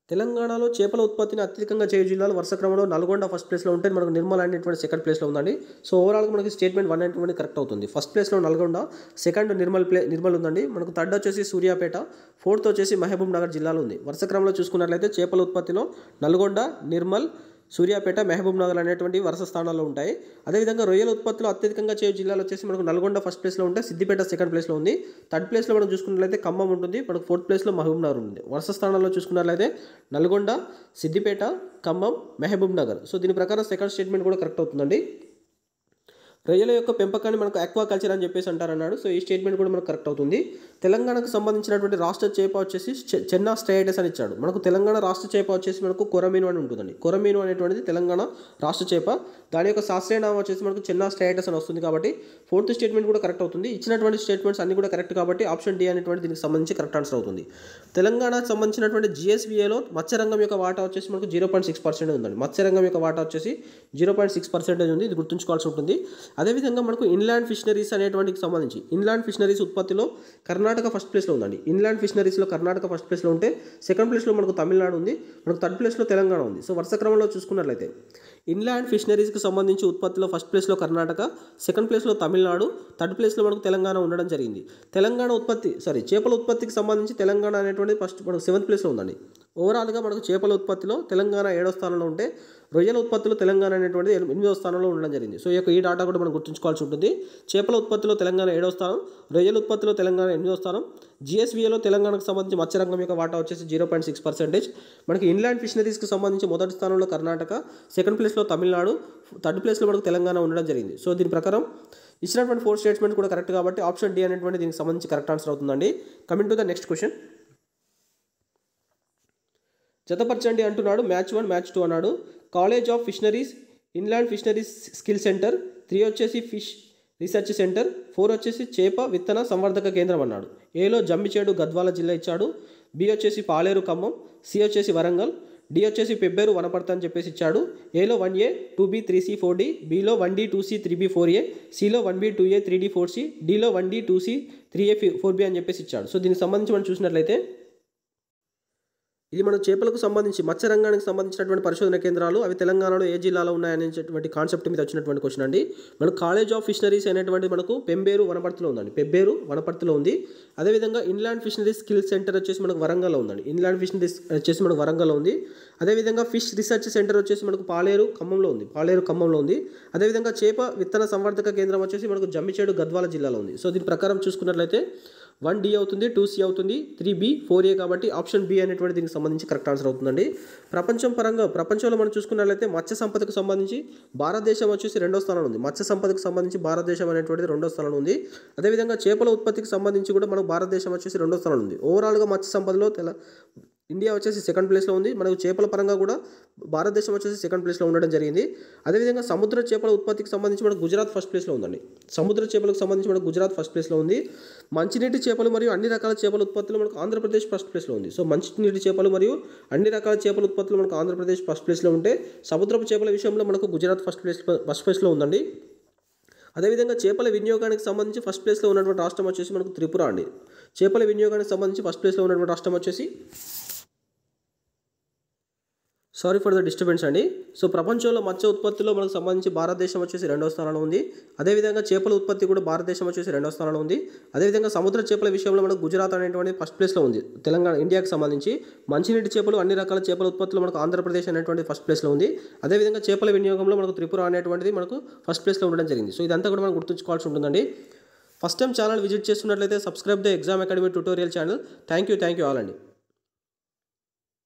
తెలంగాణలో చేపల ఉత్పత్తిని అత్యధికంగా చేయు జిల్లాలు వరుస క్రమంలో నల్గొండ ఫస్ట్ ప్లేస్లో ఉంటే మనకు నిర్మల్ అనేటువంటి సెకండ్ ప్లేస్లో ఉందండి. సో ఓవరాల్గా మనకి స్టేట్మెంట్ 1 అనేటువంటి కరెక్ట్ అవుతుంది. ఫస్ట్ ప్లేస్లో నల్గొండ, సెకండ్ నిర్మల్ ఉందండి. మనకు థర్డ్ వచ్చేసి సూర్యాపేట, ఫోర్త్ వచ్చేసి మహబూబ్ నగర్ జిల్లాలో ఉంది. వరుస క్రమంలో చూసుకున్నట్లయితే చేపల ఉత్పత్తిలో నల్గొండ, నిర్మల్, సూర్యాపేట, మహబూబ్ నగర్ అనేటువంటి వరుస స్థానాల్లో ఉంటాయి. అదేవిధంగా రొయ్యల ఉత్పత్తిలో అత్యధికంగా చేయు జిల్లాలు వచ్చేసి మనకు నల్గొండ ఫస్ట్ ప్లేస్లో ఉంటే సిద్దిపేట సెకండ్ ప్లేస్లో ఉంది. థర్డ్ ప్లేస్లో మనం చూసుకున్నట్లయితే ఖమ్మం ఉంటుంది. మనకు ఫోర్త్ ప్లేస్లో మహబూబ్ నగర్ ఉంది. వరుస స్థానాల్లో చూసుకున్నట్లయితే నల్గొండ, సిద్దిపేట, ఖమ్మం, మహబూబ్ నగర్. సో దీని ప్రకారం సెకండ్ స్టేట్మెంట్ కూడా కరెక్ట్ అవుతుందండి. రొయ్యల యొక్క పెంపకాన్ని మనకు ఆక్వాకల్చర్ అని చెప్పేసి అంటారన్నాడు. సో ఈ స్టేట్మెంట్ కూడా మనకు కరెక్ట్ అవుతుంది. తెలంగాణకు సంబంధించినటువంటి రాష్ట్ర చేప వచ్చేసి చెన్నా స్ట్రయాటస్ అని ఇచ్చాడు. మనకు తెలంగాణ రాష్ట్ర చేప వచ్చేసి మనకు కొరమీను అని ఉంటుందండి. కొరమీను అనేటువంటిది తెలంగాణ రాష్ట్ర చేప. దాని యొక్క శాస్త్రీయ నామం వచ్చేసి మనకు చెన్నా స్ట్రయాటస్ అని వస్తుంది. కాబట్టి ఫోర్త్ స్టేట్మెంట్ కూడా కరెక్ట్ అవుతుంది. ఇచ్చినటువంటి స్టేట్మెంట్స్ అన్ని కూడా కరెక్ట్ కాబట్టి ఆప్షన్ డి అనేటువంటి దీనికి సంబంధించి కరెక్ట్ ఆన్సర్ అవుతుంది. తెలంగాణకు సంబంధించినటువంటి జిఎస్విఏలో మత్స్యరంగం యొక్క వాటా వచ్చేసి మనకు 0.6% ఉందండి. మత్స్యరంగం యొక్క వాటా వచ్చేసి 0.6% ఉంది. ఇది గుర్తుంచుకోవాల్సి ఉంటుంది. అదేవిధంగా మనకు ఇన్లాండ్ ఫిషనరీస్ అనేటువంటికి సంబంధించి ఇన్లాండ్ ఫిషనరీస్ ఉత్పత్తిలో కర్ణాటక ఫస్ట్ ప్లేస్లో ఉందండి. ఇన్లాండ్ ఫిషనరీస్లో కర్ణాటక ఫస్ట్ ప్లేస్లో ఉంటే సెకండ్ ప్లేస్లో మనకు తమిళనాడు ఉంది. మనకు థర్డ్ ప్లేస్లో తెలంగాణ ఉంది. సో వరుస క్రమంలో చూసుకున్నట్లయితే ఇన్లాండ్ ఫిషనరీస్కి సంబంధించి ఉత్పత్తిలో ఫస్ట్ ప్లేస్లో కర్ణాటక, సెకండ్ ప్లేస్లో తమిళనాడు, థర్డ్ ప్లేస్లో మనకు తెలంగాణ ఉండడం జరిగింది. చేపల ఉత్పత్తికి సంబంధించి తెలంగాణ అనేటువంటి ఫస్ట్ మనకు 7th ప్లేస్లో ఉందండి. ఓవరాల్గా మనకు చేపల ఉత్పత్తిలో తెలంగాణ 7వ స్థానంలో ఉంటే రొయ్యల ఉత్పత్తిలో తెలంగాణ అనేటువంటిది 8వ స్థానంలో ఉండడం జరిగింది. సో ఈ డాటా కూడా మనం గుర్తుంచుకోవాల్సి ఉంటుంది. చేపల ఉత్పత్తిలో తెలంగాణ 7వ స్థానం, రొయ్యల ఉత్పత్తిలో తెలంగాణ 8వ స్థానం, జిఎస్విఏలో తెలంగాణకు సంబంధించి మత్స్యరంగం యొక్క వాటా వచ్చేసి 0.6%. మనకి ఇన్లాండ్ ఫిషనరీస్కి సంబంధించి మొదటి స్థానంలో కర్ణాటక, సెకండ్ ప్లేస్లో తమిళనాడు, థర్డ్ ప్లేస్లో మనకు తెలంగాణ ఉండడం జరిగింది. సో దీని ప్రకారం ఇచ్చినటువంటి 4 స్టేట్మెంట్ కూడా కరెక్ట్ కాబట్టి ఆప్షన్ డి అనేటువంటి దీనికి సంబంధించి కరెక్ట్ ఆన్సర్ అవుతుందండి. Coming to the next question. జతపరచండి అంటున్నాడు. మ్యాచ్ 1, మ్యాచ్ 2 అన్నాడు. College of fisheries, inland fisheries skill centre, 3 వచ్చేసి ఫిష్ రీసెర్చ్ సెంటర్, 4 వచ్చేసి చేప విత్తన సంవర్ధక కేంద్రం అన్నాడు. ఏలో జమ్మిచేడు గద్వాల జిల్లా ఇచ్చాడు, బి వచ్చేసి పాలేరు ఖమ్మం, సి వచ్చేసి వరంగల్, డి వచ్చేసి పెబ్బేరు వనపర్తి అని చెప్పేసి ఇచ్చాడు. ఏలో 1A 2B 3C 4D, below 1D 2C 3B 4A, సిలో 1B 2A 3D 4C, డిలో 1D 2C 3A 4B అని చెప్పేసి ఇచ్చాడు. సో దీనికి సంబంధించి మనం చూసినట్లయితే ఇది మన చేపలకు సంబంధించి మత్స్యరంగానికి సంబంధించినటువంటి పరిశోధన కేంద్రాలు అవి తెలంగాణలో ఏ జిల్లాలో ఉన్నాయనేటువంటి కాన్సెప్ట్ మీద వచ్చినటువంటి క్వశ్చన్ అండి. మనకు కాలేజ్ ఆఫ్ ఫిషనరీస్ అనేటువంటి మనకు పెబ్బేరు వనపర్తిలో ఉందండి. పెబ్బేరు వనపర్తిలో ఉంది. అదేవిధంగా ఇన్లాండ్ ఫిషనరీస్ స్కిల్ సెంటర్ వచ్చేసి మనకు వరంగల్లో ఉందండి. ఇన్లాండ్ ఫిషనరీస్ వచ్చేసి మనకు వరంగల్లో ఉంది. అదేవిధంగా ఫిష్ రీసెర్చ్ సెంటర్ వచ్చేసి మనకు పాలేరు ఖమ్మంలో ఉంది. అదేవిధంగా చేప విత్తన సంవర్ధక కేంద్రం వచ్చేసి మనకు జమ్మిచేడు గద్వాల జిల్లాలో ఉంది. సో దీని ప్రకారం చూసుకున్నట్లయితే 1D అవుతుంది, 2C అవుతుంది, 3B 4A కాబట్టి ఆప్షన్ బి అనేటువంటి దీనికి సంబంధించి కరెక్ట్ ఆన్సర్ అవుతుందండి. ప్రపంచంలో మనం చూసుకున్నట్లయితే మత్స్య సంపదకు సంబంధించి భారతదేశం వచ్చేసి 2వ స్థానంలో ఉంది. మత్స్య సంపదకు సంబంధించి భారతదేశం అనేటువంటిది 2వ స్థానంలో ఉంది. అదేవిధంగా చేపల ఉత్పత్తికి సంబంధించి కూడా మనకు భారతదేశం వచ్చేసి 2వ స్థానంలో ఉంది. ఓవరాల్గా మత్స్య సంపదలో ఇండియా వచ్చేసి సెకండ్ ప్లేస్లో ఉంది. మనకు చేపల పరంగా కూడా భారతదేశం వచ్చేసి సెకండ్ ప్లేస్లో ఉండడం జరిగింది. అదేవిధంగా సముద్ర చేపల ఉత్పత్తికి సంబంధించి మనకు గుజరాత్ ఫస్ట్ ప్లేస్లో ఉందండి. సముద్ర చేపలకు సంబంధించి మనకు గుజరాత్ ఫస్ట్ ప్లేస్లో ఉంది. మంచినీటి చేపలు మరియు అన్ని రకాల చేపల ఉత్పత్తులు మనకు ఆంధ్రప్రదేశ్ ఫస్ట్ ప్లేస్లో ఉంది. సో మంచినీటి చేపలు మరియు అన్ని రకాల చేపల ఉత్పత్తులు మనకు ఆంధ్రప్రదేశ్ ఫస్ట్ ప్లేస్లో ఉంటే సముద్రపు చేపల విషయంలో మనకు గుజరాత్ ఫస్ట్ ప్లేస్లో ఉందండి. అదేవిధంగా చేపల వినియోగానికి సంబంధించి ఫస్ట్ ప్లేస్లో ఉన్నటువంటి రాష్ట్రం వచ్చేసి మనకు త్రిపుర అండి. చేపల వినియోగానికి సంబంధించి ఫస్ట్ ప్లేస్లో ఉన్నటువంటి రాష్ట్రం వచ్చేసి సారీ ఫర్ ద డిస్టర్బెన్స్ అండి. సో ప్రపంచంలో మత్స్య ఉత్పత్తిలో మనకు సంబంధించి భారతదేశం వచ్చేసి 2వ స్థానంలో ఉంది. అదేవిధంగా చేపల ఉత్పత్తి కూడా భారతదేశం వచ్చేసి 2వ స్థానంలో ఉంది. అదేవిధంగా సముద్ర చేపల విషయంలో మనకు గుజరాత్ అనేటువంటి ఫస్ట్ ప్లేస్లో ఉంది. తెలంగాణ ఇండియాకి సంబంధించి మంచినీటి చేపలు అన్ని రకాల చేపల ఉత్పత్తులు మనకు ఆంధ్రప్రదేశ్ అనేటువంటి ఫస్ట్ ప్లేస్లో ఉంది. అదేవిధంగా చేపల వినియోగంలో మనకు త్రిపుర అనేటువంటిది మనకు ఫస్ట్ ప్లేస్లో ఉండడం జరిగింది. సో ఇదంతా కూడా మనం గుర్తుంచుకోవాల్సి ఉంటుందండి. ఫస్ట్ టైం ఛానల్ విజిట్ చేస్తున్నట్లయితే subscribe the exam academy tutorial channel. Thank you all అండి.